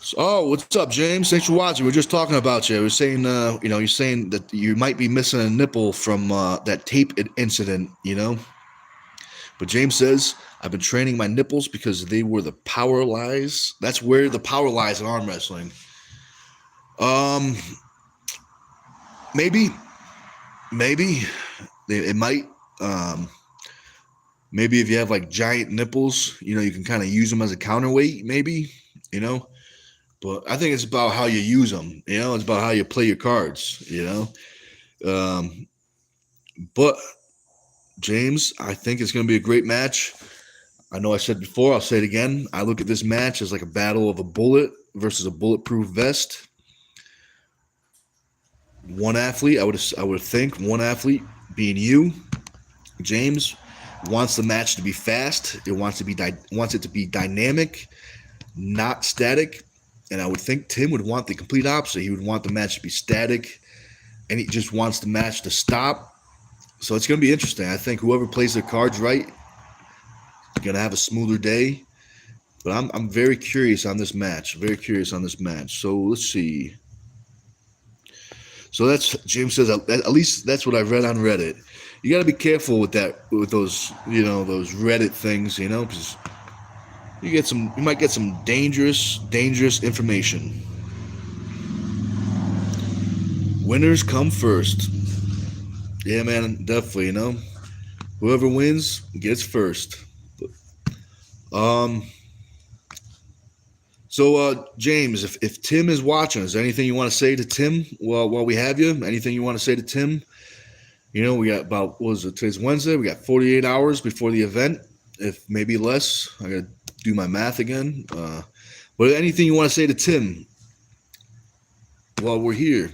So, oh, what's up, James? Thanks for watching. We're just talking about you. I was saying, you're saying that you might be missing a nipple from that tape incident, But James says, I've been training my nipples because they were the power lies. That's where the power lies in arm wrestling. Maybe it might. Maybe if you have like giant nipples, you can kind of use them as a counterweight, maybe, But I think it's about how you use them, It's about how you play your cards, But James, I think it's going to be a great match. I know I said before, I'll say it again. I look at this match as like a battle of a bullet versus a bulletproof vest. One athlete, I would think one athlete being you, James, wants the match to be fast. It wants it to be dynamic, not static. And I would think Tim would want the complete opposite. He would want the match to be static, and he just wants the match to stop. So it's going to be interesting. I think whoever plays their cards right is going to have a smoother day. But I'm very curious on this match. Very curious on this match. So let's see. So that's James says. At least that's what I read on Reddit. You got to be careful with those those Reddit things, because you might get some dangerous information. Winners come first. Yeah, man, definitely. Whoever wins gets first. So, James, if Tim is watching, is there anything you want to say to Tim while we have you? Anything you want to say to Tim? We got about, today's Wednesday. We got 48 hours before the event, if maybe less. I got to do my math again. But anything you want to say to Tim while we're here?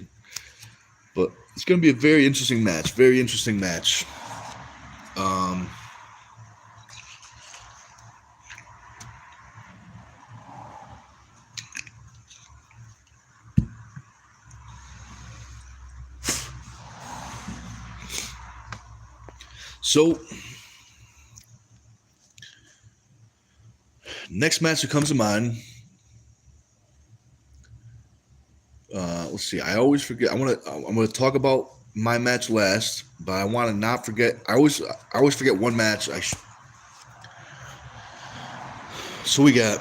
But it's going to be a very interesting match. Very interesting match. So, next match that comes to mind. Let's see. I always forget. I'm gonna talk about my match last, but I want to not forget. I always forget one match. So we got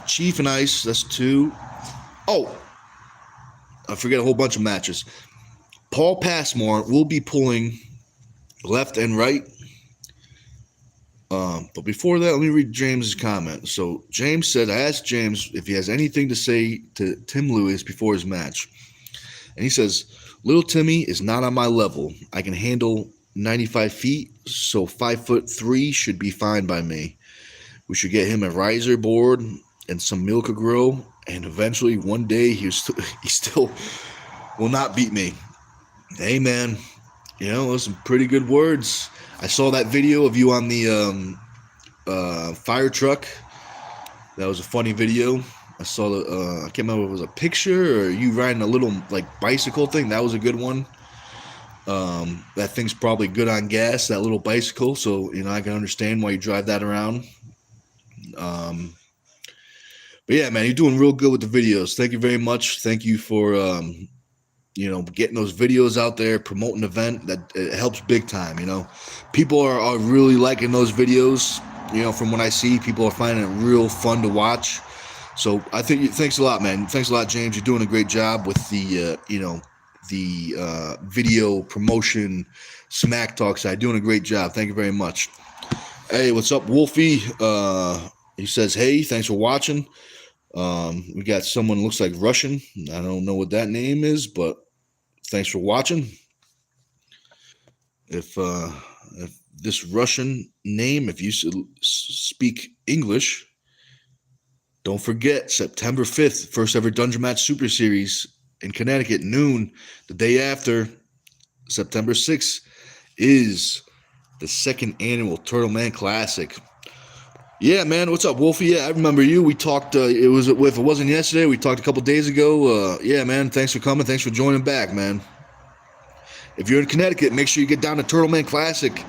Chief and Ice. That's 2. Oh, I forget a whole bunch of matches. Paul Passmore will be pulling left and right. But before that, let me read James's comment. So James said, I asked James if he has anything to say to Tim Lewis before his match. And he says, little Timmy is not on my level. I can handle 95 feet, so 5'3" should be fine by me. We should get him a riser board and some Milka Grill, and eventually one day he still will not beat me. Hey, man, those some pretty good words. I saw that video of you on the fire truck. That was a funny video. I saw I can't remember if it was a picture or you riding a little like bicycle thing. That was a good one. That thing's probably good on gas, that little bicycle. So, I can understand why you drive that around. But yeah, man, you're doing real good with the videos. Thank you very much. Thank you for, getting those videos out there, promoting the event. That it helps big time. People are really liking those videos. From what I see, people are finding it real fun to watch. So I think thanks a lot, man. Thanks a lot, James. You're doing a great job with the video promotion, Smack Talk side. Doing a great job. Thank you very much. Hey, what's up, Wolfie? He says, hey, thanks for watching. We got someone looks like Russian. I don't know what that name is, but thanks for watching. If this Russian name, if you speak English, don't forget September 5th, first ever Dungeon Match Super Series in Connecticut, noon. The day after, September 6th, is the second annual Turtle Man Classic. Yeah, man. What's up, Wolfie? Yeah, I remember you. We talked, if it wasn't yesterday, we talked a couple days ago. Yeah, man. Thanks for coming. Thanks for joining back, man. If you're in Connecticut, make sure you get down to Turtle Man Classic.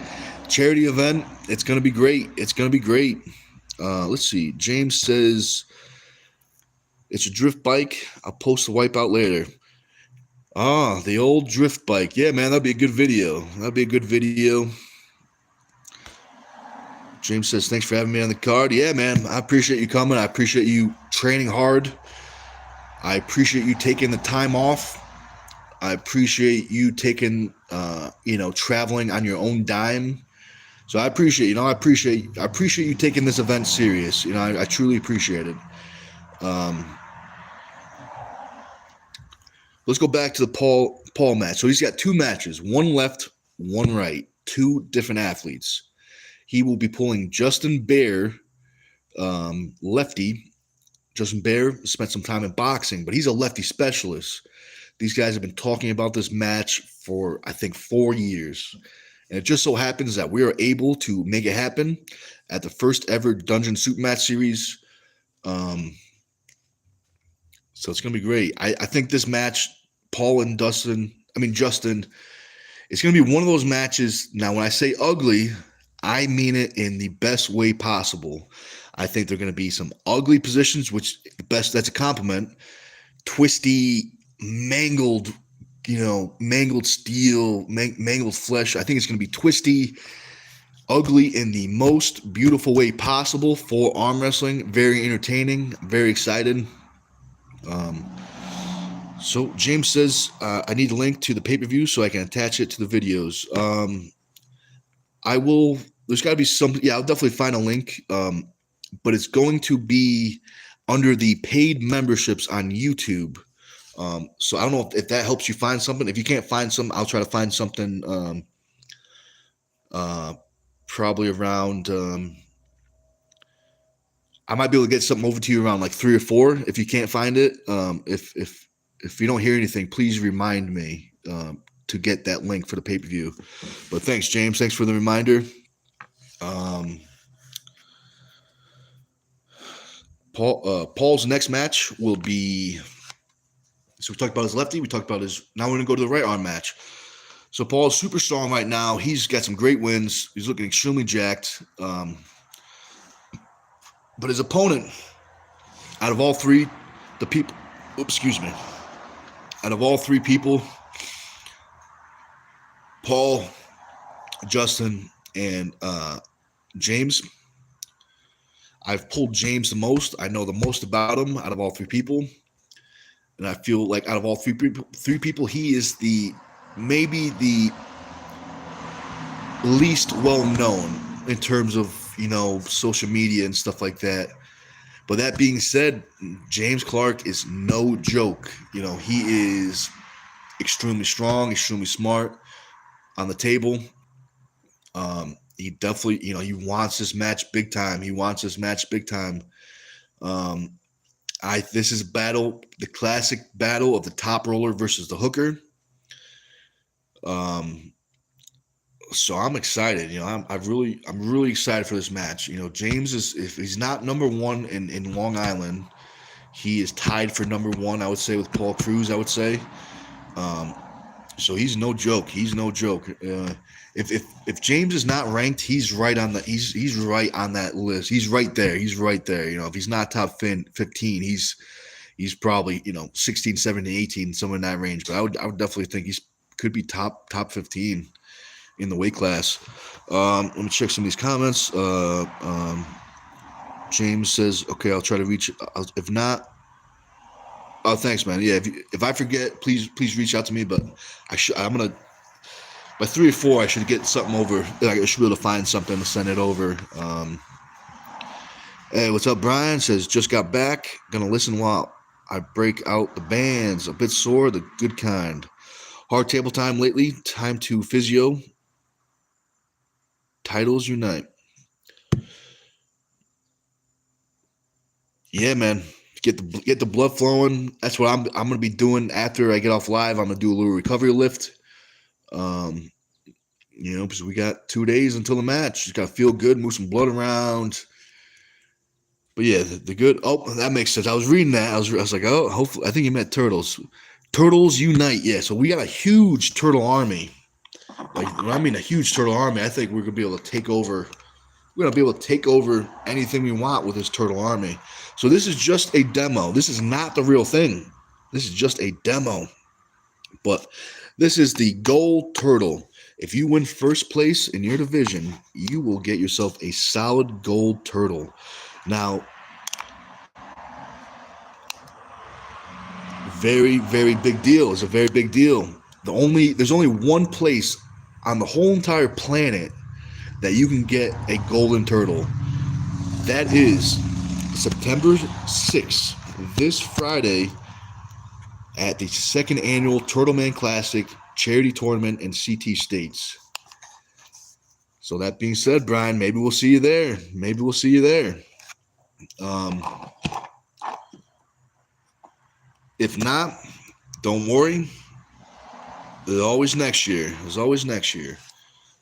charity event. It's going to be great. It's going to be great. Let's see. James says it's a drift bike. I'll post the wipeout later. The old drift bike. Yeah, man, that'd be a good video. That'd be a good video. James says, thanks for having me on the card. Yeah, man, I appreciate you coming. I appreciate you training hard. I appreciate you taking the time off. I appreciate you taking, traveling on your own dime. So I appreciate, I appreciate you taking this event serious. I truly appreciate it. Let's go back to the Paul match. So he's got two matches, one left, one right, two different athletes. He will be pulling Justin Bear, lefty. Justin Bear spent some time in boxing, but he's a lefty specialist. These guys have been talking about this match for, I think, 4 years. And it just so happens that we are able to make it happen at the first ever Dungeon Super Match Series. So it's going to be great. I think this match, Justin, it's going to be one of those matches. Now, when I say ugly, I mean it in the best way possible. I think there are going to be some ugly positions, which that's a compliment. Twisty, mangled, mangled steel, mangled flesh. I think it's going to be twisty, ugly in the most beautiful way possible for arm wrestling. Very entertaining, very excited. So James says, I need a link to the pay-per-view so I can attach it to the videos. I will, there's got to be something. Yeah, I'll definitely find a link. But it's going to be under the paid memberships on YouTube. So I don't know if that helps you find something. If you can't find something, I'll try to find something probably around I might be able to get something over to you around like 3 or 4 if you can't find it. If you don't hear anything, please remind me to get that link for the pay-per-view. But thanks, James. Thanks for the reminder. Paul's next match will be, so we talked about his lefty, we talked about now we're going to go to the right arm match. So Paul's super strong right now. He's got some great wins. He's looking extremely jacked. But his opponent, out of all three, out of all three people, Paul, Justin, and James, I've pulled James the most. I know the most about him out of all three people. And I feel like out of all three people, he is maybe the least well-known in terms of, social media and stuff like that. But that being said, James Clark is no joke. He is extremely strong, extremely smart on the table. He definitely, he wants this match big time. This is the classic battle of the top roller versus the hooker. So I'm excited. I'm really excited for this match. James if he's not number one in Long Island, he is tied for number one, I would say, with Paul Cruz, I would say. So he's no joke. If James is not ranked, he's right on he's right on that list. He's right there. If he's not top 15, he's probably 16, 17, 18, somewhere in that range. But I would definitely think could be top 15 in the weight class. Let me check some of these comments. James says, "Okay, I'll try to reach. If not, oh, thanks, man. Yeah, if I forget, please reach out to me. But I'm gonna by 3 or 4, I should get something over. I should be able to find something to send it over. Hey, what's up, Brian? Says just got back. Gonna listen while I break out the bands. A bit sore, the good kind. Hard table time lately. Time to physio. Titles unite. Yeah, man. Get the blood flowing. That's what I'm gonna be doing after I get off live. I'm gonna do a little recovery lift. Because we got 2 days until the match. Just gotta feel good, move some blood around. But yeah, the good. Oh, that makes sense. I was reading that. I was like, oh, hopefully, I think you meant turtles. Turtles unite. Yeah, so we got a huge turtle army. Like when I mean a huge turtle army, I think we're gonna be able to take over. We're gonna be able to take over anything we want with this turtle army. So this is just a demo. This is not the real thing. This is just a demo. But this is the gold turtle. If you win first place in your division, you will get yourself a solid gold turtle. Now, very, very big deal. It's a very big deal. There's only one place on the whole entire planet that you can get a golden turtle. That is September 6th, this Friday, at the second annual Turtle Man Classic charity tournament in CT States. So that being said, Brian, maybe we'll see you there. Maybe we'll see you there. If not, don't worry. There's always next year. There's always next year.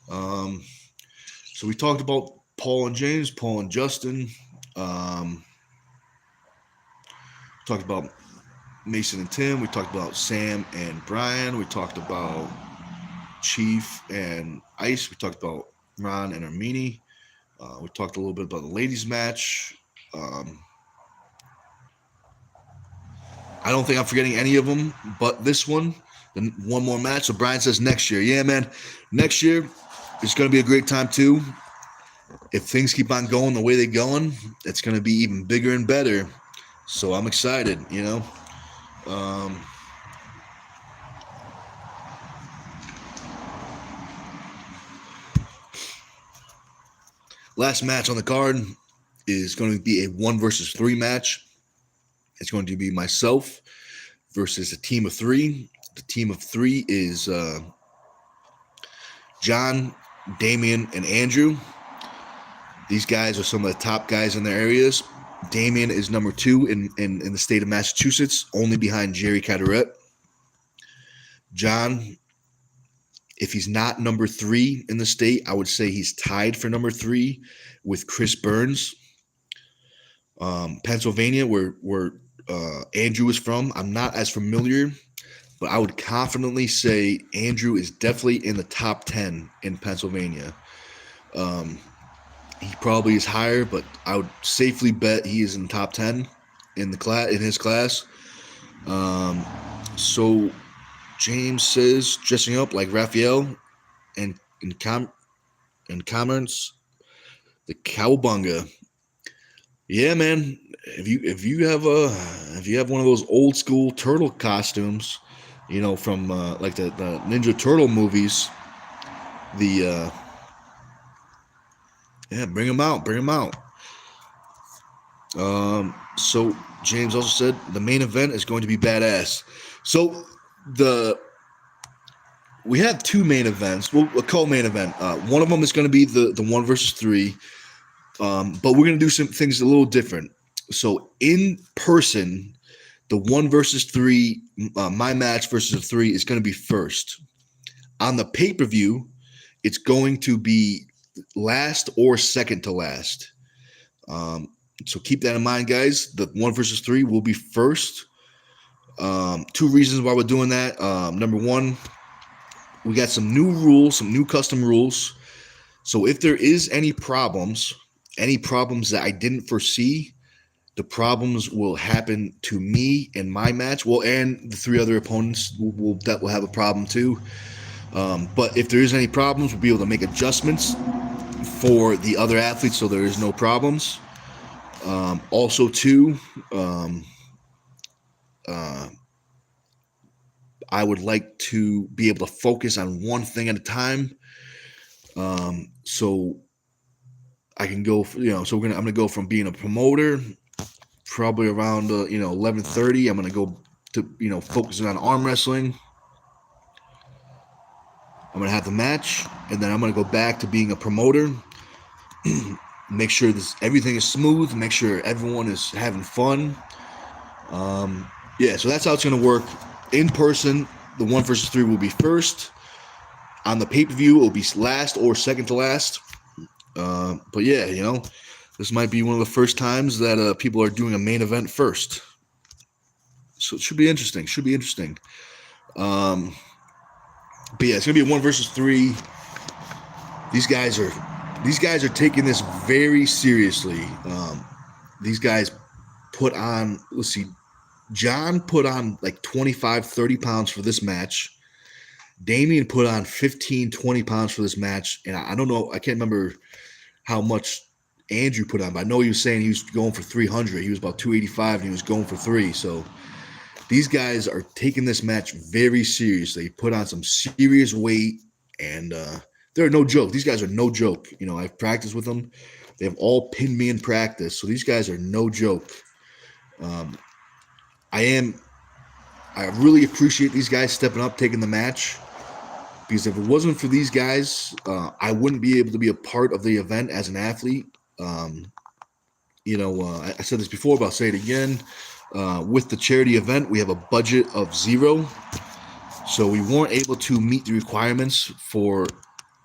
So we talked about Paul and James, Paul and Justin. Talked about Mason and Tim. We talked about Sam and Brian. We talked about Chief and Ice. We talked about Ron and Armini. We talked a little bit about the ladies' match. I don't think I'm forgetting any of them, but this one, then one more match. So Brian says next year. Yeah, man. Next year is going to be a great time too. If things keep on going the way they're going, it's going to be even bigger and better. So I'm excited, you know. Last match on the card is going to be a 1 versus 3 match. It's going to be myself versus a team of 3. The team of 3 is John, Damian, and Andrew. These guys are some of the top guys in their areas. Damian is number 2 in the state of Massachusetts, only behind Jerry Caderet. John, if he's not number 3 in the state, I would say he's tied for number 3 with Chris Burns. Pennsylvania, where Andrew is from, I'm not as familiar, but I would confidently say Andrew is definitely in the top 10 in Pennsylvania. He probably is higher, but I would safely bet he is in the top 10 in his class. So James says dressing up like Raphael and comments the Cowabunga. Yeah, man. If you have one of those old school turtle costumes, you know, from like the Ninja Turtle movies, bring them out. So James also said the main event is going to be badass. So we have 2 main events. Well, a co-main event. One of them is going to be the 1 versus 3. But we're going to do some things a little different. So in person, the 1 versus 3, my match versus a 3 is going to be first. On the pay-per-view, it's going to be last or second to last. So keep that in mind, guys. The 1 versus 3 will be first. 2 reasons why we're doing that. Number 1, we got some new rules, some new custom rules. So if there is any problems that I didn't foresee, the problems will happen to me in my match. Well, and the 3 other opponents that will have a problem too. But if there is any problems, we'll be able to make adjustments for the other athletes so there is no problems. Also, too, I would like to be able to focus on one thing at a time. So I can go, so I'm gonna go from being a promoter, probably around 11:30. I'm gonna go to focusing on arm wrestling. I'm gonna have the match, and then I'm gonna go back to being a promoter. Make sure everything is smooth. Make sure everyone is having fun. So that's how it's gonna work. In person, the 1 versus 3 will be first. On the pay-per-view, it will be last or second to last. But yeah, this might be one of the first times that people are doing a main event first. So it should be interesting. But yeah, it's gonna be a 1 versus 3. These guys are taking this very seriously. These guys put on, let's see, John put on like 25, 30 pounds for this match. Damian put on 15, 20 pounds for this match. And I don't know, I can't remember how much Andrew put on, but I know he was saying he was going for 300. He was about 285 and he was going for 3. So these guys are taking this match very seriously. They put on some serious weight, and they're no joke. These guys are no joke. You know, I've practiced with them. They have all pinned me in practice, so these guys are no joke. Um, I really appreciate these guys stepping up, taking the match, because if it wasn't for these guys, I wouldn't be able to be a part of the event as an athlete. Um, I said this before, but I'll say it again. With the charity event, we have a budget of 0. So we weren't able to meet the requirements for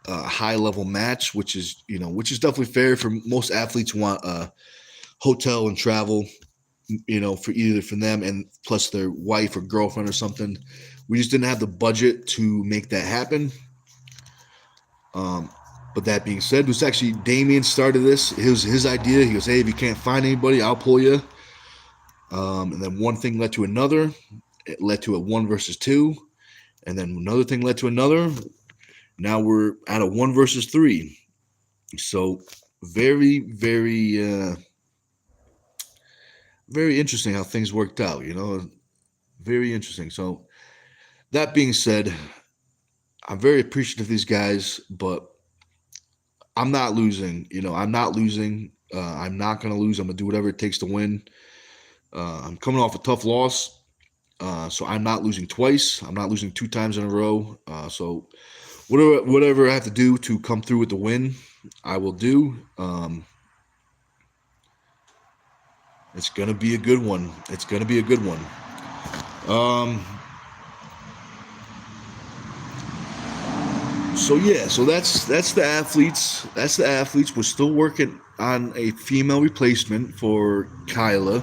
a high-level match, which is definitely fair for most athletes who want a hotel and travel, for either for them and plus their wife or girlfriend or something. We just didn't have the budget to make that happen. But that being said, it was actually Damian started this. It was his idea. He goes, "Hey, if you can't find anybody, I'll pull you." And then one thing led to another. It led to a 1 versus 2. And then another thing led to another. Now we're at a 1 versus 3. So very, very, very interesting how things worked out, very interesting. So that being said, I'm very appreciative of these guys, but I'm not losing. I'm not losing. I'm not going to lose. I'm going to do whatever it takes to win. I'm coming off a tough loss, so I'm not losing twice. I'm not losing 2 times in a row. So whatever I have to do to come through with the win, I will do. It's going to be a good one. It's going to be a good one. So that's the athletes. That's the athletes. We're still working on a female replacement for Kyla.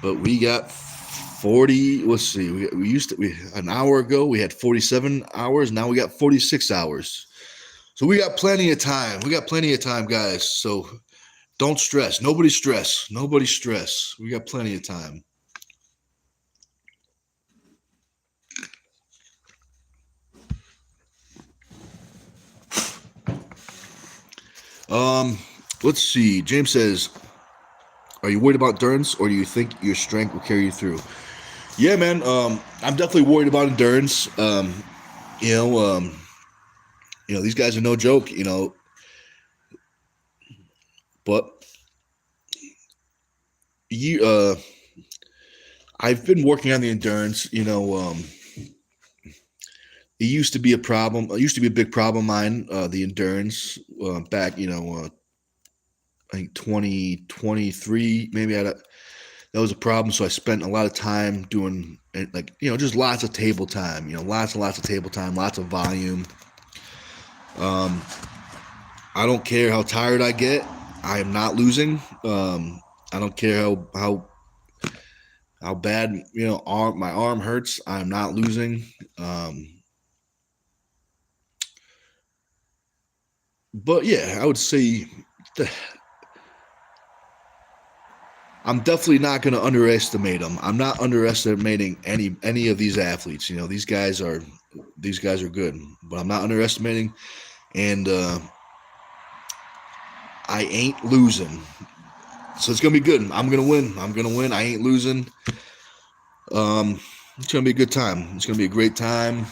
But we got 40. Let's see. We an hour ago we had 47 hours. Now we got 46 hours. So we got plenty of time. We got plenty of time, guys. So don't stress. Nobody stress. Nobody stress. We got plenty of time. Let's see. James says, "Are you worried about endurance, or do you think your strength will carry you through?" Yeah, man. I'm definitely worried about endurance. These guys are no joke. But I've been working on the endurance. It used to be a problem. It used to be a big problem of mine. The endurance back, I think 2023, maybe that was a problem. So I spent a lot of time doing just lots of table time, lots and lots of table time, lots of volume. I don't care how tired I get. I am not losing. I don't care how bad, my arm hurts. I'm not losing. But yeah, I would say I'm definitely not going to underestimate them. I'm not underestimating any of these athletes. These guys are good, but I'm not underestimating, and I ain't losing. So it's gonna be good. I'm gonna win. I ain't losing. It's gonna be a good time. It's gonna be a great time.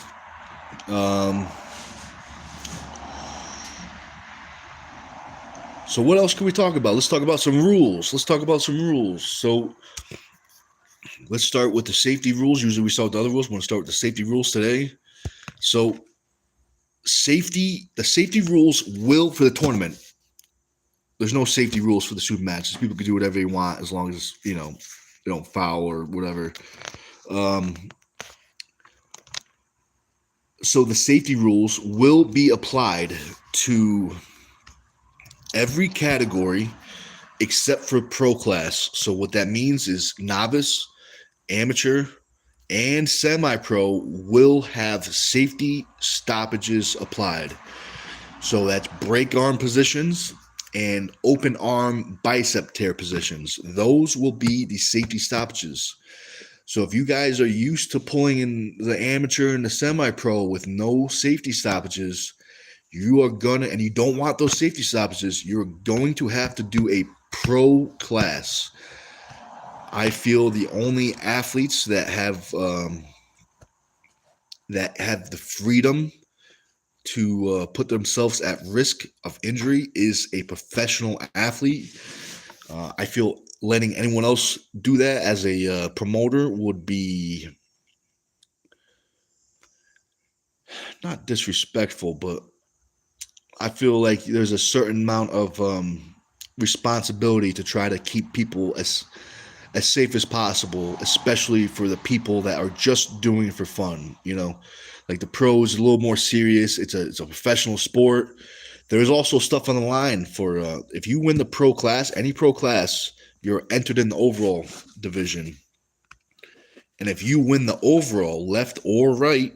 So what else can we talk about? Let's talk about some rules. So let's start with the safety rules. Usually we start with the other rules. We're going to start with the safety rules today. So the safety rules will, for the tournament, there's no safety rules for the super matches. People can do whatever they want as long as, they don't foul or whatever. So the safety rules will be applied to every category except for pro class. So what that means is novice, amateur, and semi-pro will have safety stoppages applied. So that's break arm positions and open arm bicep tear positions. Those will be the safety stoppages. So if you guys are used to pulling in the amateur and the semi-pro with no safety stoppages, you are gonna, and you don't want those safety stoppages, you're going to have to do a pro class. I feel the only athletes that have the freedom to put themselves at risk of injury is a professional athlete. I feel letting anyone else do that as a promoter would be not disrespectful, but I feel like there's a certain amount of responsibility to try to keep people as safe as possible, especially for the people that are just doing it for fun. You know, like the pros, a little more serious. It's a professional sport. There's also stuff on the line for if you win the pro class, any pro class, you're entered in the overall division. And if you win the overall, left or right,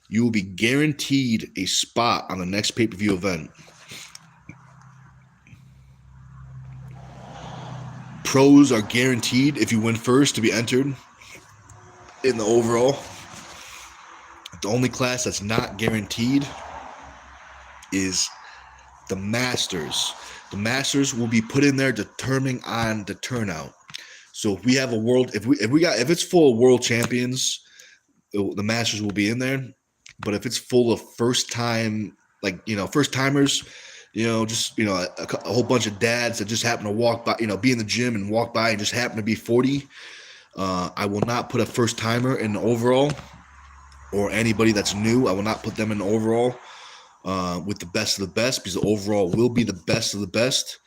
you will be guaranteed a spot on the next pay-per-view event. Pros are guaranteed, if you win first, to be entered in the overall. The only class that's not guaranteed is the Masters. The Masters will be put in there determining on the turnout. So if we have a world, if it's full of world champions, the Masters will be in there. But if it's full of first timers, just a whole bunch of dads that just happen to walk by, be in the gym and walk by and just happen to be 40, I will not put a first timer in the overall, or anybody that's new. I will not put them in the overall with the best of the best, because the overall will be the best of the best.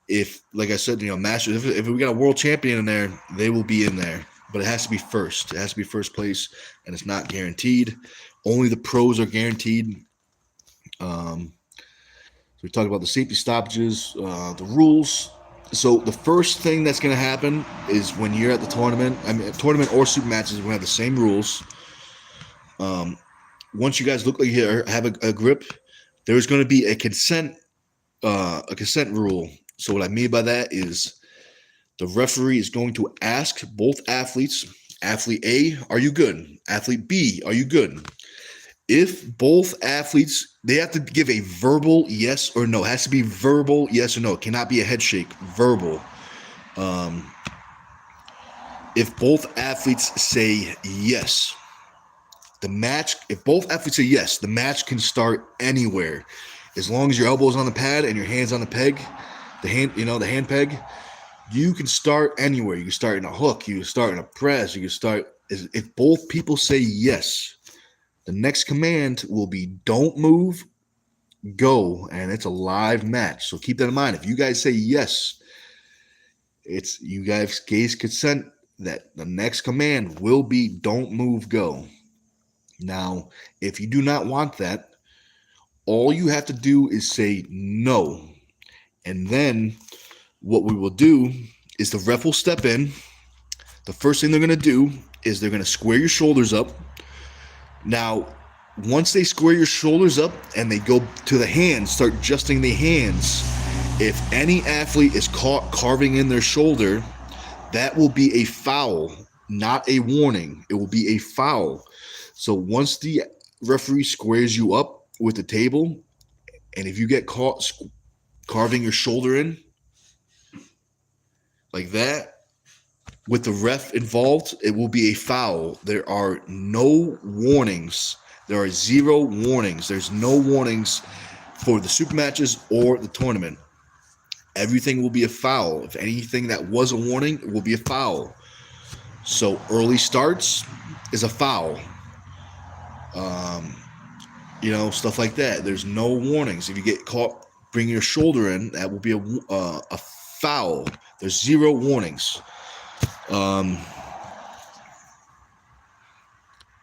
If, like I said, Masters, if we got a world champion in there, they will be in there. But it has to be first. It has to be first place, and it's not guaranteed. Only the pros are guaranteed. So we talked about the safety stoppages, the rules. So the first thing that's going to happen is when you're at the tournament, tournament or super matches, we have the same rules. Once you guys look like you have a grip, there's going to be a consent rule. So what I mean by that is the referee is going to ask both athletes, athlete A, are you good? Athlete B, are you good? If both athletes, they have to give a verbal yes or no. It has to be verbal yes or no. It cannot be a head shake. Verbal. If both athletes say yes, if both athletes say yes, the match can start anywhere. As long as your elbow's on the pad and your hand's on the peg, the hand peg, you can start anywhere. You can start in a hook. You can start in a press. You can start, if both people say yes, the next command will be don't move, go, and it's a live match. So keep that in mind. If you guys say yes, it's you guys gaze consent that the next command will be don't move, go. Now, if you do not want that, all you have to do is say no. And then what we will do is the ref will step in. The first thing they're going to do is they're going to square your shoulders up. Now, once they square your shoulders up and they go to the hands, start adjusting the hands, if any athlete is caught carving in their shoulder, that will be a foul, not a warning. It will be a foul. So once the referee squares you up with the table, and if you get caught carving your shoulder in like that, with the ref involved, it will be a foul. There are no warnings. There are 0 warnings. There's no warnings for the super matches or the tournament. Everything will be a foul. If anything that was a warning, it will be a foul. So early starts is a foul. Stuff like that. There's no warnings. If you get caught bringing your shoulder in, that will be a foul. There's 0 warnings.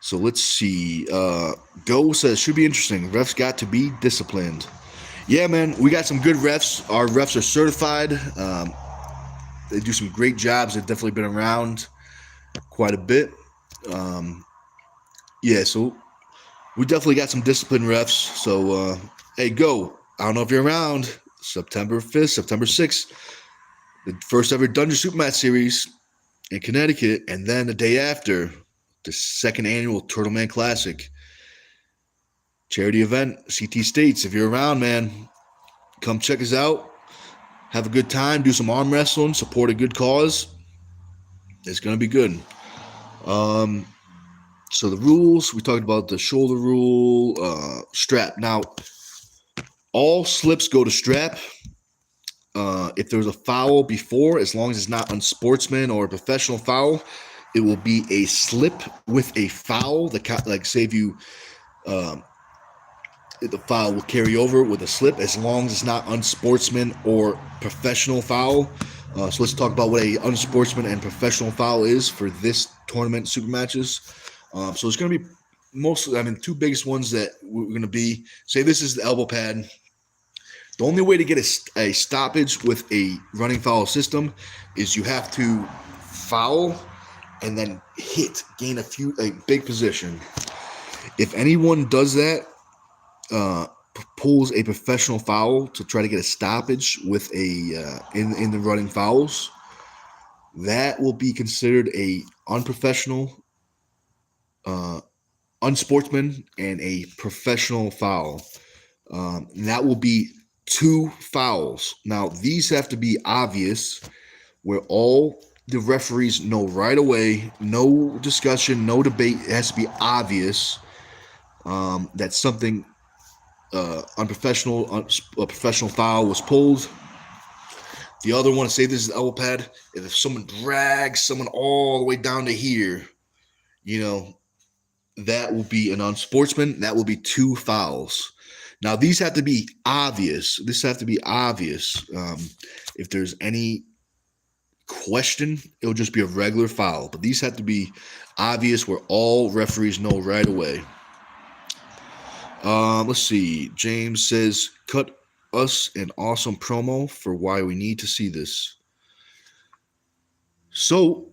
So let's see. Go says, should be interesting. Refs got to be disciplined. Yeah, man, we got some good refs. Our refs are certified. They do some great jobs. They've definitely been around quite a bit. Yeah, so we definitely got some disciplined refs. So, hey, go. I don't know if you're around. September 5th, September 6th, the first ever Dungeon Supermatch series in Connecticut. And then the day after, the second annual Turtleman Classic charity event, CT States. If you're around, man, come check us out. Have a good time. Do some arm wrestling. Support a good cause. It's going to be good. So the rules, we talked about the shoulder rule, strap. Now, all slips go to strap. If there's a foul before, as long as it's not unsportsman or a professional foul, it will be a slip with a foul. Like say if you the foul will carry over with a slip as long as it's not unsportsman or professional foul. So let's talk about what a unsportsman and professional foul is for this tournament super matches. So it's going to be two biggest ones that we're going to be, say this is the elbow pad. The only way to get a stoppage with a running foul system is you have to foul and then gain a big position. If anyone does that, pulls a professional foul to try to get a stoppage with in the running fouls, that will be considered a unprofessional, unsportsman, and a professional foul. And that will be 2 fouls. Now these have to be obvious, where all the referees know right away, no discussion, no debate. It has to be obvious that something unprofessional, a professional foul was pulled. The other one, say this is the elbow pad. If someone drags someone all the way down to here, that will be an unsportsman. That will be 2 fouls. Now these have to be obvious. If there's any question, it'll just be a regular foul. But these have to be obvious, where all referees know right away. Let's see. James says, cut us an awesome promo for why we need to see this. So,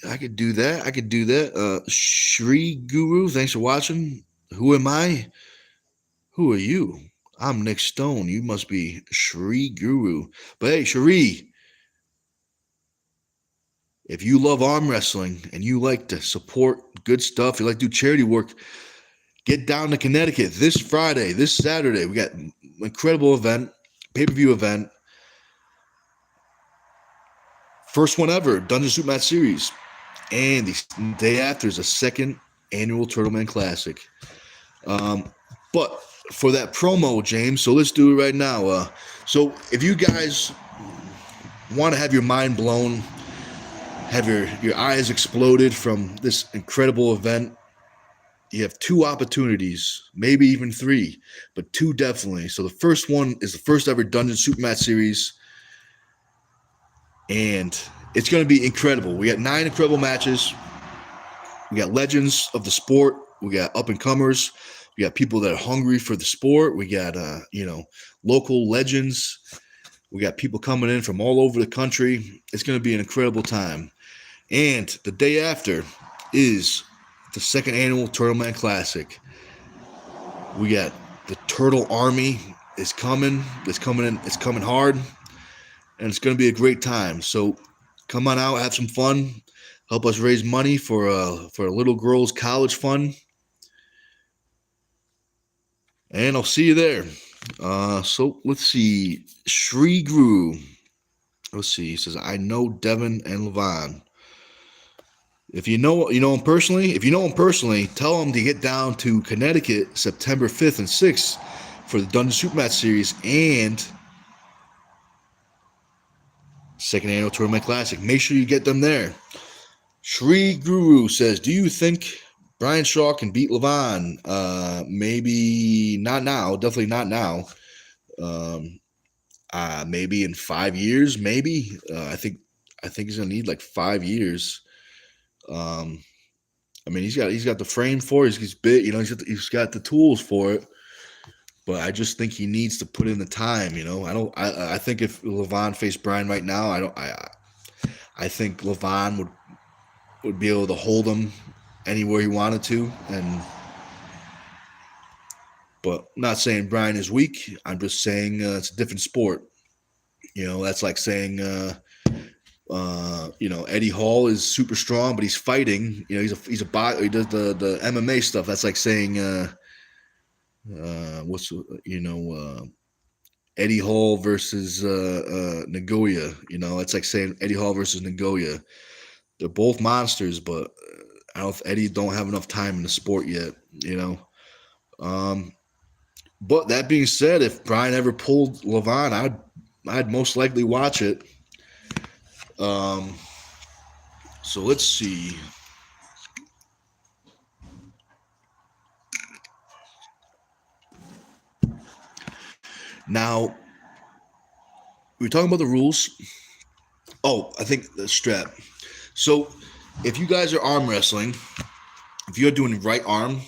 I could do that. Shri Guru, thanks for watching. Who am I? Who are you? I'm Nick Stone. You must be Shri Guru. But hey, Shri, if you love arm wrestling and you like to support good stuff, you like to do charity work, get down to Connecticut this Friday, this Saturday. We got an incredible event, pay-per-view event. First one ever, Dungeon Supermatch Series. And the day after is a second annual Turtleman Classic. But for that promo, James, so let's do it right now. So if you guys want to have your mind blown, have your eyes exploded from this incredible event, you have 2 opportunities, maybe even 3, but 2 definitely. So the first one is the first ever Dungeon Supermatch Series, and it's going to be incredible. We got 9 incredible matches. We got legends of the sport. We got up-and-comers. We got people that are hungry for the sport. We got, local legends. We got people coming in from all over the country. It's going to be an incredible time. And the day after is the second annual Turtleman Classic. We got the Turtle Army is coming. It's coming in. It's coming hard, and it's going to be a great time. So come on out, have some fun, help us raise money for a little girl's college fund, and I'll see you there. So let's see. Shri Guru. Let's see. He says, I know Devin and Levon. If you know him personally, tell him to get down to Connecticut September 5th and 6th for the Dungeon Supermatch Series and second annual Tournament Classic. Make sure you get them there. Shri Guru says, do you think Brian Shaw can beat Levon? Maybe not now. Definitely not now. Maybe in 5 years. Maybe. I think he's gonna need like 5 years. He's got the frame for it. He's big, he's got the tools for it. But I just think he needs to put in the time. I think if Levon faced Brian right now, I think Levon would would be able to hold him anywhere he wanted to. But I'm not saying Bryan is weak. I'm just saying it's a different sport. That's like saying Eddie Hall is super strong, but he's fighting. He does the MMA stuff. That's like saying Eddie Hall versus Nagoya. It's like saying Eddie Hall versus Nagoya. They're both monsters, but I don't. Eddie don't have enough time in the sport yet. But that being said, if Bryan ever pulled Levan, I'd most likely watch it. So let's see. Now, we're talking about the rules. Oh, I think the strap. So, if you guys are arm wrestling, if you're doing right arm,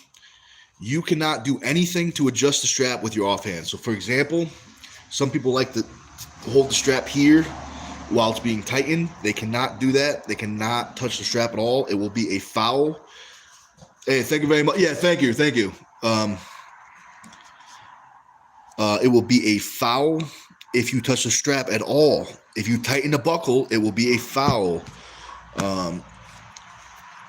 you cannot do anything to adjust the strap with your offhand. So, for example, some people like to hold the strap here while it's being tightened. They cannot do that. They cannot touch the strap at all. It will be a foul. Hey, thank you very much. Yeah, thank you. It will be a foul if you touch the strap at all. If you tighten the buckle, it will be a foul.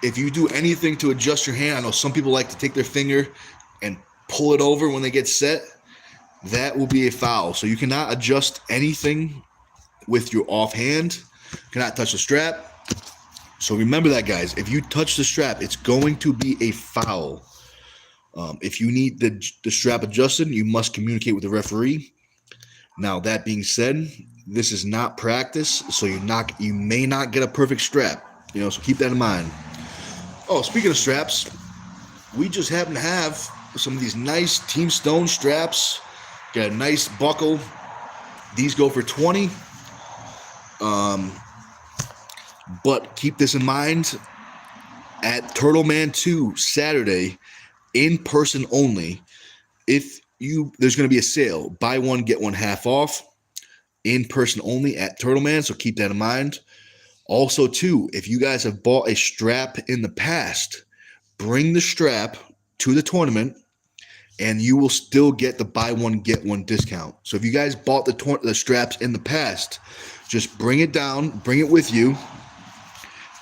If you do anything to adjust your hand, I know some people like to take their finger and pull it over when they get set. That will be a foul. So you cannot adjust anything with your offhand. You cannot touch the strap. So remember that, guys. If you touch the strap, it's going to be a foul. If you need the strap adjusted, you must communicate with the referee. Now, that being said, this is not practice, so you may not get a perfect strap. So keep that in mind. Oh, speaking of straps, we just happen to have some of these nice Team Stone straps. Got a nice buckle. These go for $20. But keep this in mind. At Turtle Man 2 Saturday, in person only, there's going to be a sale. Buy one, get one half off. In person only at Turtle Man, so keep that in mind. Also, too, if you guys have bought a strap in the past, bring the strap to the tournament, and you will still get the buy one, get one discount. So if you guys bought the straps in the past, just bring it down, bring it with you,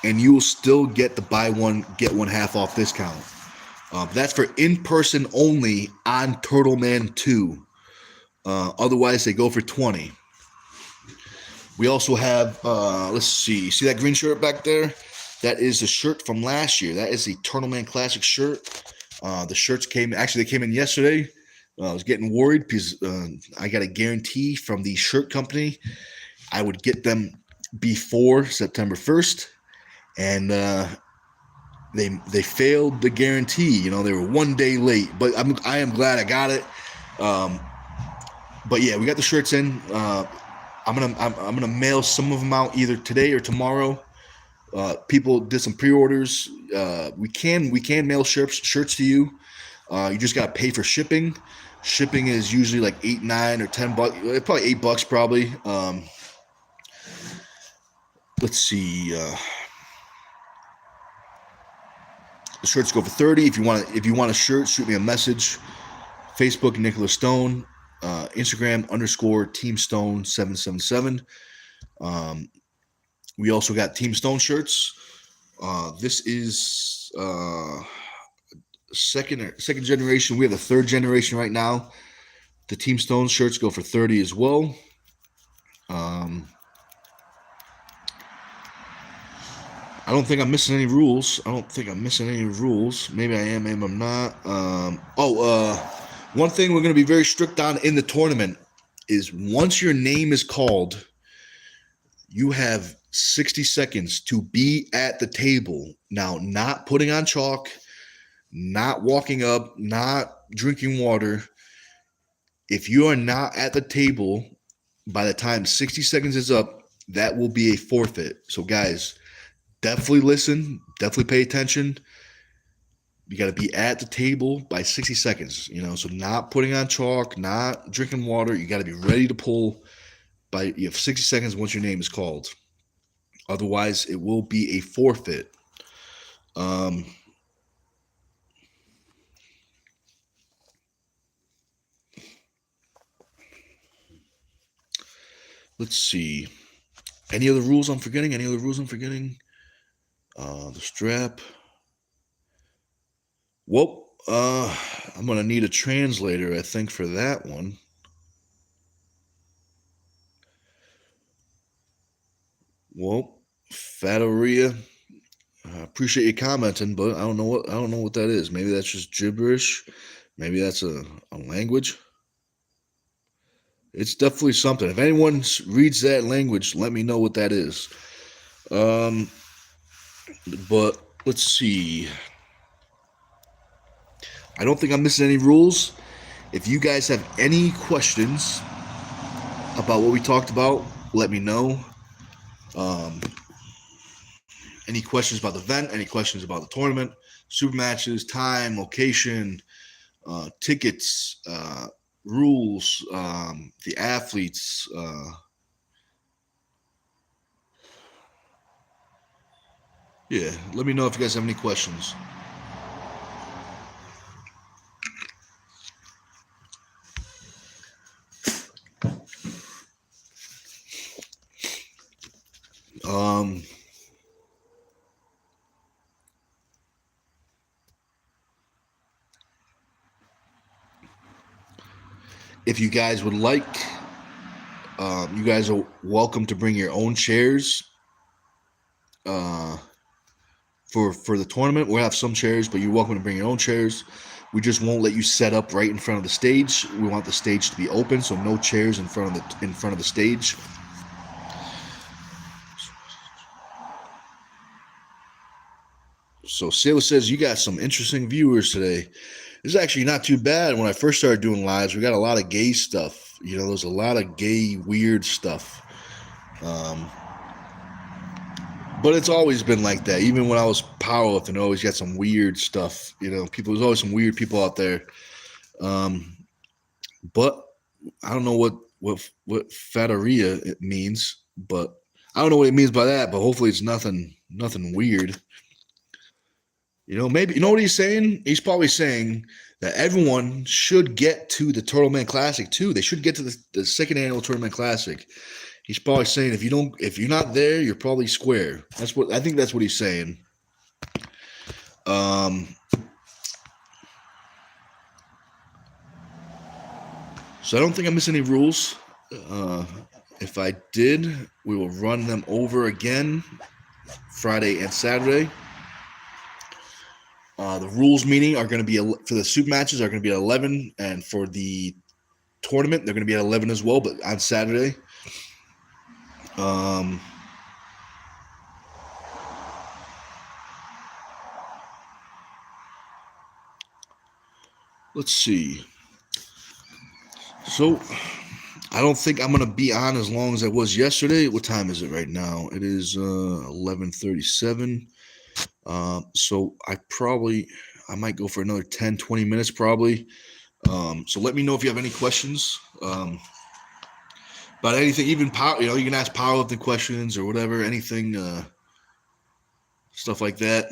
and you will still get the buy one, get one half off discount. That's for in-person only on Turtle Man 2. Otherwise, they go for $20. We also have, let's see that green shirt back there? That is the shirt from last year. That is the Turtle Man Classic shirt. The shirts came in yesterday. I was getting worried because I got a guarantee from the shirt company. I would get them before September 1st. And they failed the guarantee. They were 1 day late. But I am glad I got it. But yeah, we got the shirts in. I'm gonna mail some of them out either today or tomorrow. People did some pre-orders. We can mail shirts to you. You just gotta pay for shipping. Shipping is usually like $8, $9, or $10. Probably $8 probably. Let's see. The shirts go for $30. If you want a shirt, shoot me a message. Facebook Nicholas Stone. Instagram _Team Stone 777. We also got Team Stone shirts. This is second generation. We have the third generation right now. The Team Stone shirts go for $30 as well. I don't think I'm missing any rules. Maybe I am, maybe I'm not. One thing we're going to be very strict on in the tournament is once your name is called, you have 60 seconds to be at the table. Now, not putting on chalk, not walking up, not drinking water. If you are not at the table by the time 60 seconds is up, that will be a forfeit. So, guys, definitely listen, definitely pay attention. You got to be at the table by 60 seconds, so not putting on chalk, not drinking water. You got to be ready to pull you have 60 seconds once your name is called. Otherwise, it will be a forfeit. Um, let's see. Any other rules I'm forgetting? The strap. Well, I'm gonna need a translator, I think, for that one. Well, Fataria. I appreciate you commenting, but I don't know what that is. Maybe that's just gibberish. Maybe that's a language. It's definitely something. If anyone reads that language, let me know what that is. But let's see. I don't think I'm missing any rules. If you guys have any questions about what we talked about, let me know. Any questions about the event, any questions about the tournament, super matches, time, location, tickets, rules, the athletes. Yeah, let me know if you guys have any questions. Um, if you guys would like, you guys are welcome to bring your own chairs for the tournament. We'll have some chairs, but you're welcome to bring your own chairs. We just won't let you set up right in front of the stage. We want the stage to be open, so no chairs in front of the stage. So Sailor says you got some interesting viewers today. It's actually not too bad. When I first started doing lives, we got a lot of gay stuff. You know, there's a lot of gay weird stuff. But it's always been like that. Even when I was powerlifting, I always got some weird stuff. You know, there's always some weird people out there. But I don't know what fataria it means, but I don't know what it means by that. But hopefully, it's nothing weird. You know, maybe you know what he's saying. He's probably saying that everyone should get to the Turtleman Classic too. They should get to the second annual Turtleman Classic. He's probably saying if you're not there, you're probably square. I think that's what he's saying. So I don't think I miss any rules. If I did, we will run them over again Friday and Saturday. The rules meeting are going to be for the soup matches are going to be at 11, and for the tournament they're going to be at 11 as well, but on Saturday. Let's see. So I don't think I'm going to be on as long as I was yesterday. What time is it right now? It is 11:37. So I might go for another 10, 20 minutes probably. So let me know if you have any questions about anything, even power. You know, you can ask powerlifting questions or whatever, anything, stuff like that.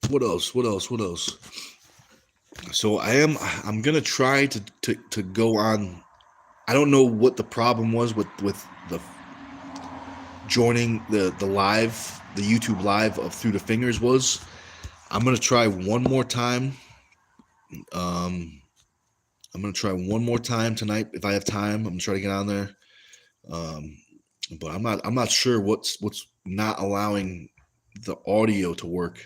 What else? So I'm gonna try to go on. I don't know what the problem was with the joining the YouTube live of Through the Fingers was. I'm gonna try one more time. I'm gonna try one more time tonight if I have time. I'm gonna try to get on there. But I'm not sure what's not allowing the audio to work.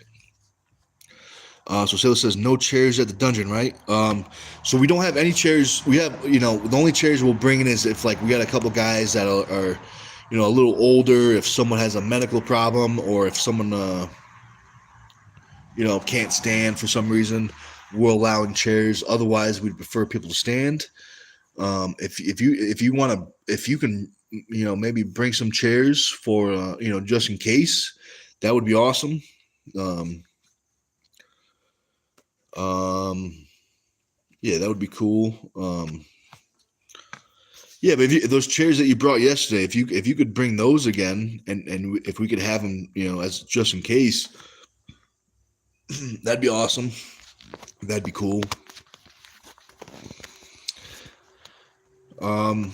So Sailor says no chairs at the dungeon, right? So we don't have any chairs. We have, the only chairs we'll bring in is if like we got a couple guys that are a little older. If someone has a medical problem, or if someone, can't stand for some reason, we're allowing chairs. Otherwise, we'd prefer people to stand. If you can maybe bring some chairs for just in case. That would be awesome. Um, um, yeah, that would be cool. Yeah, but those chairs that you brought yesterday, if you could bring those again, and if we could have them, as just in case, that'd be awesome. That'd be cool. Um.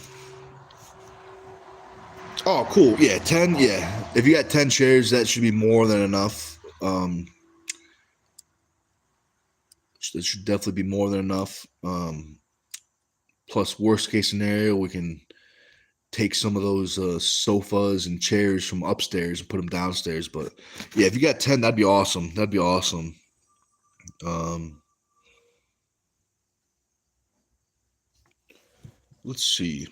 Oh, cool. Yeah, 10. Yeah, if you got 10 chairs, that should be more than enough. That should definitely be more than enough. Plus, worst case scenario, we can take some of those sofas and chairs from upstairs and put them downstairs. But yeah, if you got 10, that'd be awesome. That'd be awesome. Um, let's see.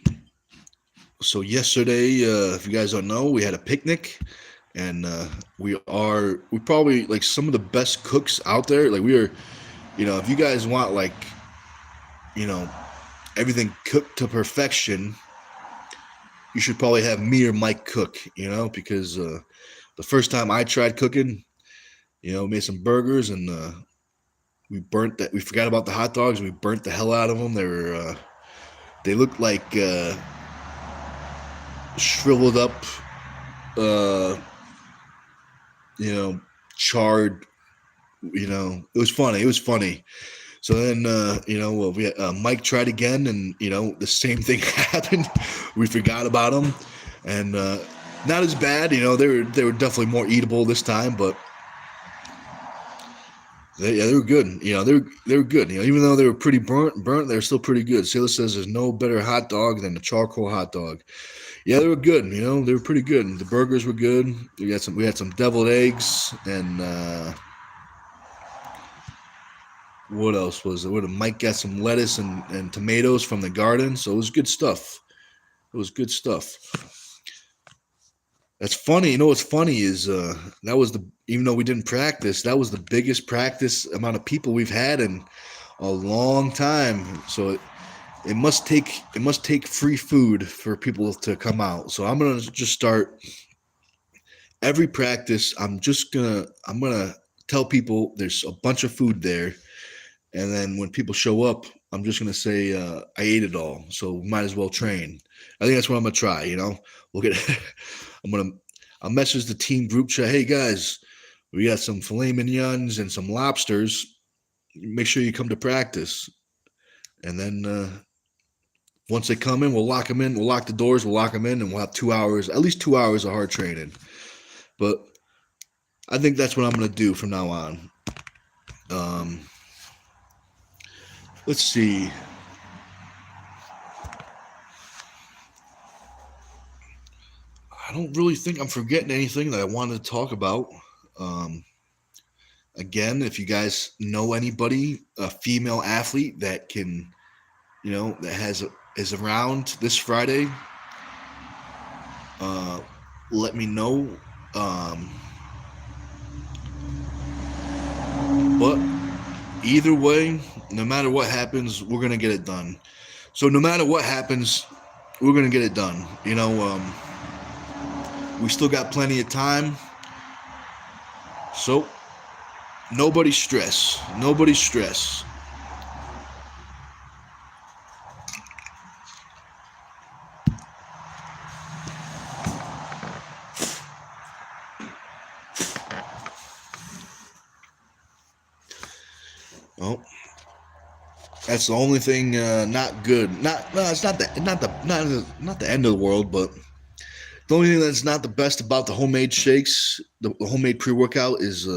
So yesterday, if you guys don't know, we had a picnic, and we probably like some of the best cooks out there. Like we are, if you guys want like you know everything cooked to perfection, you should probably have me or Mike cook. Because the first time I tried cooking, made some burgers, and we burnt that. We forgot about the hot dogs. And we burnt the hell out of them. They looked like shriveled up, uh, charred. It was funny. It was funny. So then, well, Mike tried again, and the same thing happened. We forgot about them, and not as bad. They were definitely more eatable this time, but they were good. They were good. Even though they were pretty burnt, they were still pretty good. Sailor says there's no better hot dog than a charcoal hot dog. Yeah, they were good. They were pretty good. The burgers were good. We had some deviled eggs, and what else was it? Mike got some lettuce and tomatoes from the garden, so it was good stuff. It was good stuff. That's funny. What's funny is that was even though we didn't practice, that was the biggest practice amount of people we've had in a long time. So it must take free food for people to come out. So I'm gonna just start every practice. I'm gonna tell people there's a bunch of food there, and then when people show up, I'm just gonna say I ate it all. So might as well train. I think that's what I'm gonna try. We'll get. I'll message the team group chat. Hey guys, we got some filet mignons and some lobsters. Make sure you come to practice, and then once they come in, we'll lock them in. We'll lock the doors. We'll lock them in, and we'll have 2 hours, at least 2 hours of hard training. But I think that's what I'm going to do from now on. Let's see. I don't really think I'm forgetting anything that I wanted to talk about. Again, if you guys know anybody, a female athlete that can, that is around this Friday, let me know. But either way, no matter what happens, we're gonna get it done. So no matter what happens, we're gonna get it done. We still got plenty of time. So nobody stress. Nobody stress. Oh, that's the only thing not good. It's not the end of the world, but the only thing that's not the best about the homemade shakes, the homemade pre-workout, is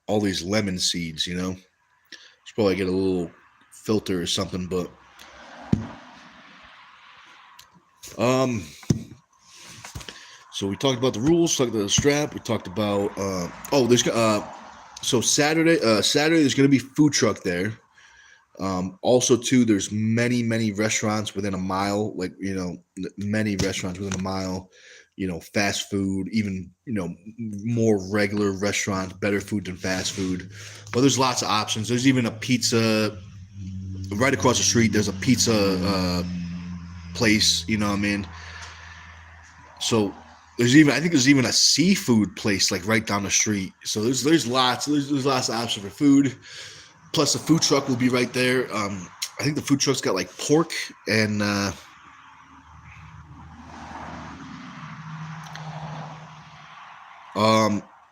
all these lemon seeds. Should probably get a little filter or something, but so we talked about the rules, talked about the strap, we talked about so Saturday there's gonna be food truck there. Also too, there's many restaurants within a mile, many restaurants within a mile, fast food, even, more regular restaurants, better food than fast food. But there's lots of options. There's even a pizza right across the street. There's a pizza place. You know what I mean? So I think there's even a seafood place like right down the street. So there's lots of options for food. Plus the food truck will be right there. I think the food truck's got like pork and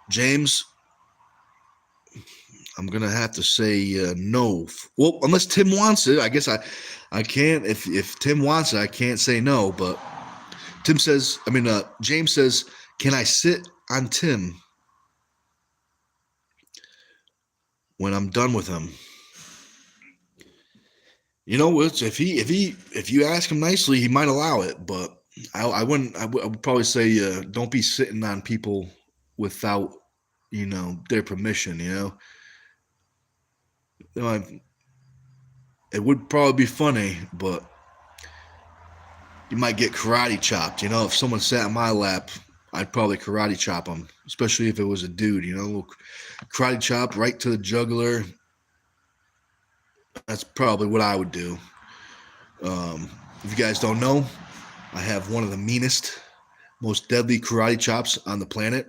James. I'm gonna have to say no. Well, unless Tim wants it, I guess I can't. If Tim wants it, I can't say no. But James says, can I sit on Tim when I'm done with him? You know, if you ask him nicely, he might allow it. But I wouldn't. I would probably say don't be sitting on people without their permission. It would probably be funny, but you might get karate chopped. If someone sat in my lap, I'd probably karate chop them, especially if it was a dude. Karate chop right to the jugular. That's probably what I would do. If you guys don't know, I have one of the meanest, most deadly karate chops on the planet.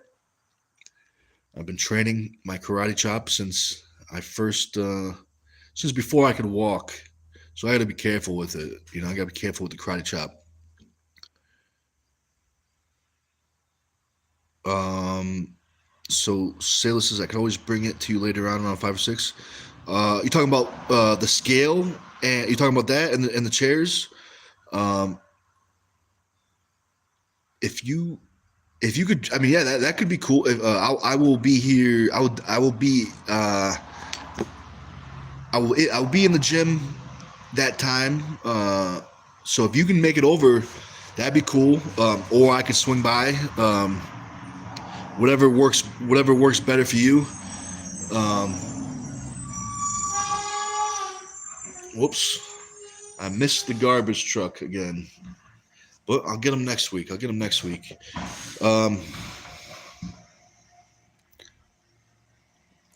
I've been training my karate chop since before I could walk. So I got to be careful with it. I got to be careful with the karate chop. So Sailor says I can always bring it to you later on around 5 or 6. You're talking about the scale, and you're talking about that and the chairs. If you could, I mean, yeah, that could be cool. If, I will be here. I will be in the gym that time. So if you can make it over, that'd be cool. Or I could swing by. Whatever works better for you. Whoops, I missed the garbage truck again. But I'll get him next week.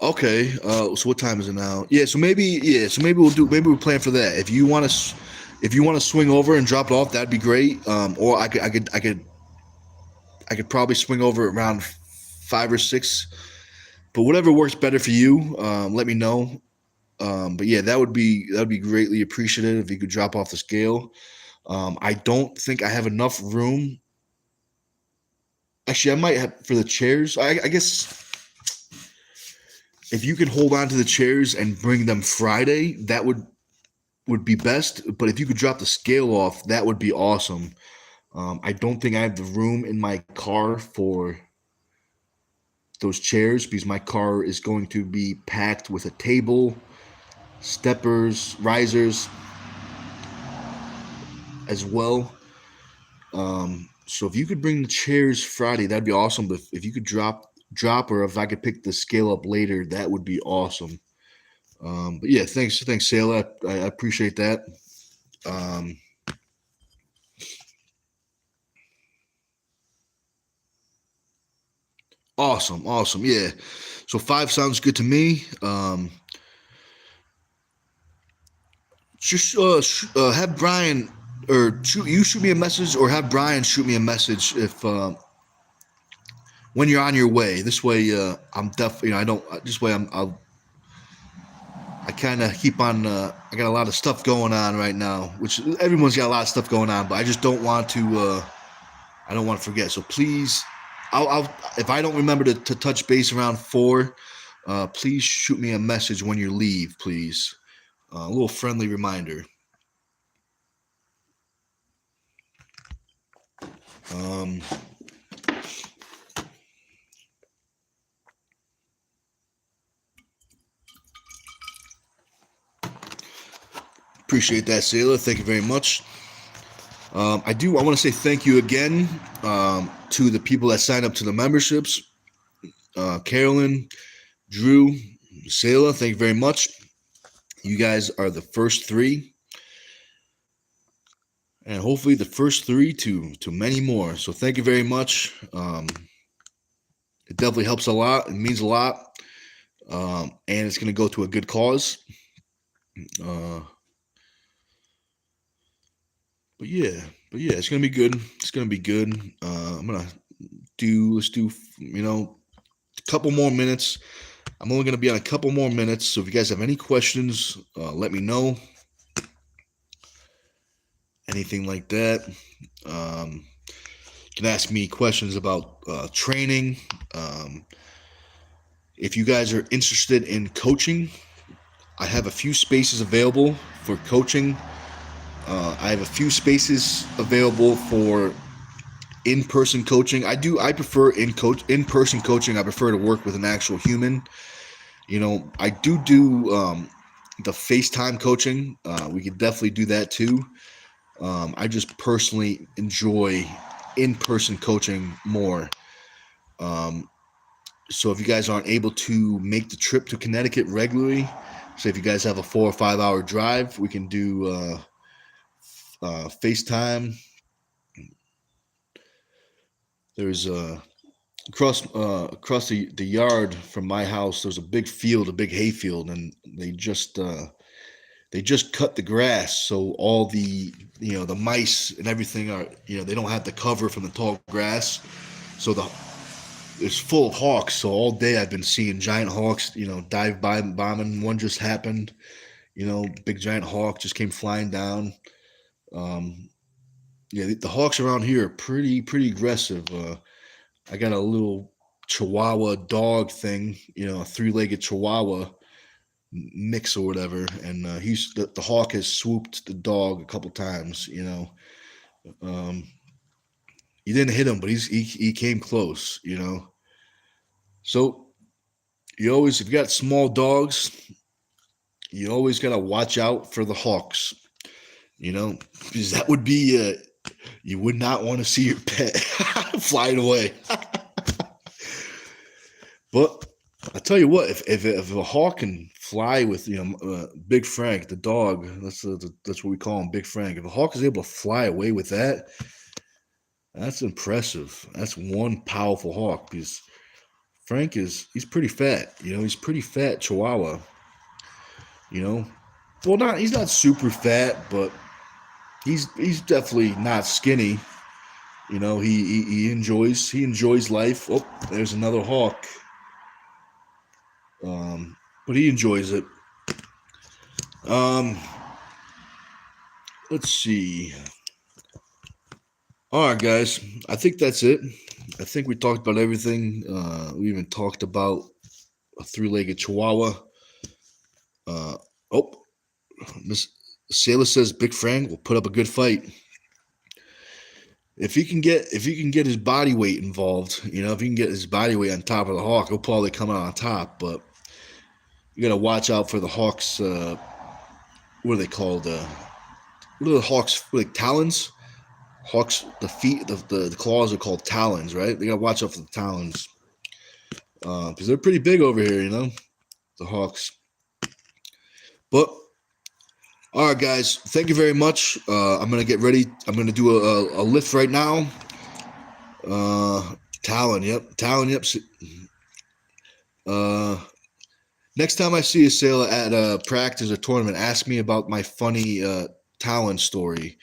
Okay. So what time is it now? Yeah. So maybe we'll plan for that. If you want to swing over and drop it off, that'd be great. Or I could probably swing over around 5 or 6. But whatever works better for you, let me know. But yeah, that would be greatly appreciated if you could drop off the scale. I don't think I have enough room. Actually, I might have for the chairs. I guess if you could hold on to the chairs and bring them Friday, that would be best. But if you could drop the scale off, that would be awesome. I don't think I have the room in my car for those chairs because my car is going to be packed with a table, steppers, risers as well. So if you could bring the chairs Friday, that'd be awesome. But if you could drop, or if I could pick the scale up later, that would be awesome. But yeah, thanks, Sailor. I appreciate that. Awesome. Yeah. So 5 sounds good to me. Just have Brian shoot me a message, or have Brian shoot me a message if when you're on your way. This way, I'm definitely. I don't. This way, I kind of keep on. I got a lot of stuff going on right now, which everyone's got a lot of stuff going on, but I just don't want to. I don't want to forget. So please, I'll if I don't remember to touch base around 4, please shoot me a message when you leave, please. A little friendly reminder. Appreciate that, Sailor. Thank you very much. I want to say thank you again to the people that signed up to the memberships. Carolyn, Drew, Sailor, thank you very much. You guys are the first 3. And hopefully the first 3 to many more. So thank you very much. It definitely helps a lot. It means a lot. And it's going to go to a good cause. but yeah, it's gonna be good. It's gonna be good. Let's do, a couple more minutes. I'm only gonna be on a couple more minutes. So if you guys have any questions, let me know. Anything like that. You can ask me questions about training. If you guys are interested in coaching, I have a few spaces available for coaching. I have a few spaces available for in-person coaching. I prefer in-person coaching. I prefer to work with an actual human. I do the FaceTime coaching. We could definitely do that too. I just personally enjoy in-person coaching more. So if you guys aren't able to make the trip to Connecticut regularly, so if you guys have a 4 or 5 hour drive, we can do FaceTime. There's across the yard from my house. There's a big field, a big hay field, and they just cut the grass, so all the mice and everything are they don't have the cover from the tall grass, so it's full of hawks. So all day I've been seeing giant hawks, dive by bombing. One just happened, big giant hawk just came flying down. The hawks around here are pretty aggressive. I got a little Chihuahua dog thing, a 3-legged Chihuahua mix or whatever, and the hawk has swooped the dog a couple times. He didn't hit him, but he came close. So if you got small dogs, you always gotta watch out for the hawks. Because that would be you would not want to see your pet flying away. But I tell you what, if a hawk can fly with Big Frank, the dog, that's what we call him, Big Frank. If a hawk is able to fly away with that, that's impressive. That's one powerful hawk, because Frank he's pretty fat. He's pretty fat Chihuahua. Well, he's not super fat, but he's definitely not skinny. He enjoys life. Oh, there's another hawk. But he enjoys it. Let's see. All right, guys. I think that's it. I think we talked about everything. We even talked about a 3-legged Chihuahua. Miss Sailor says Big Frank will put up a good fight. If he can get his body weight involved, if he can get his body weight on top of the hawk, he'll probably come out on top. But you gotta watch out for the hawks. What are they called? What are the hawks? Like talons? Hawks. The feet. The claws are called talons, right? They gotta watch out for the talons because they're pretty big over here. The hawks. But all right, guys. Thank you very much. I'm gonna get ready. I'm gonna do a lift right now. Talon. Yep. Talon. Yep. Next time I see a Sailor at a practice or tournament, ask me about my funny Talon story.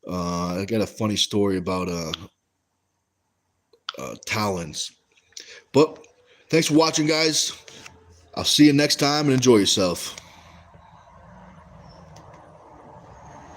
I got a funny story about talons. But thanks for watching, guys. I'll see you next time, and enjoy yourself.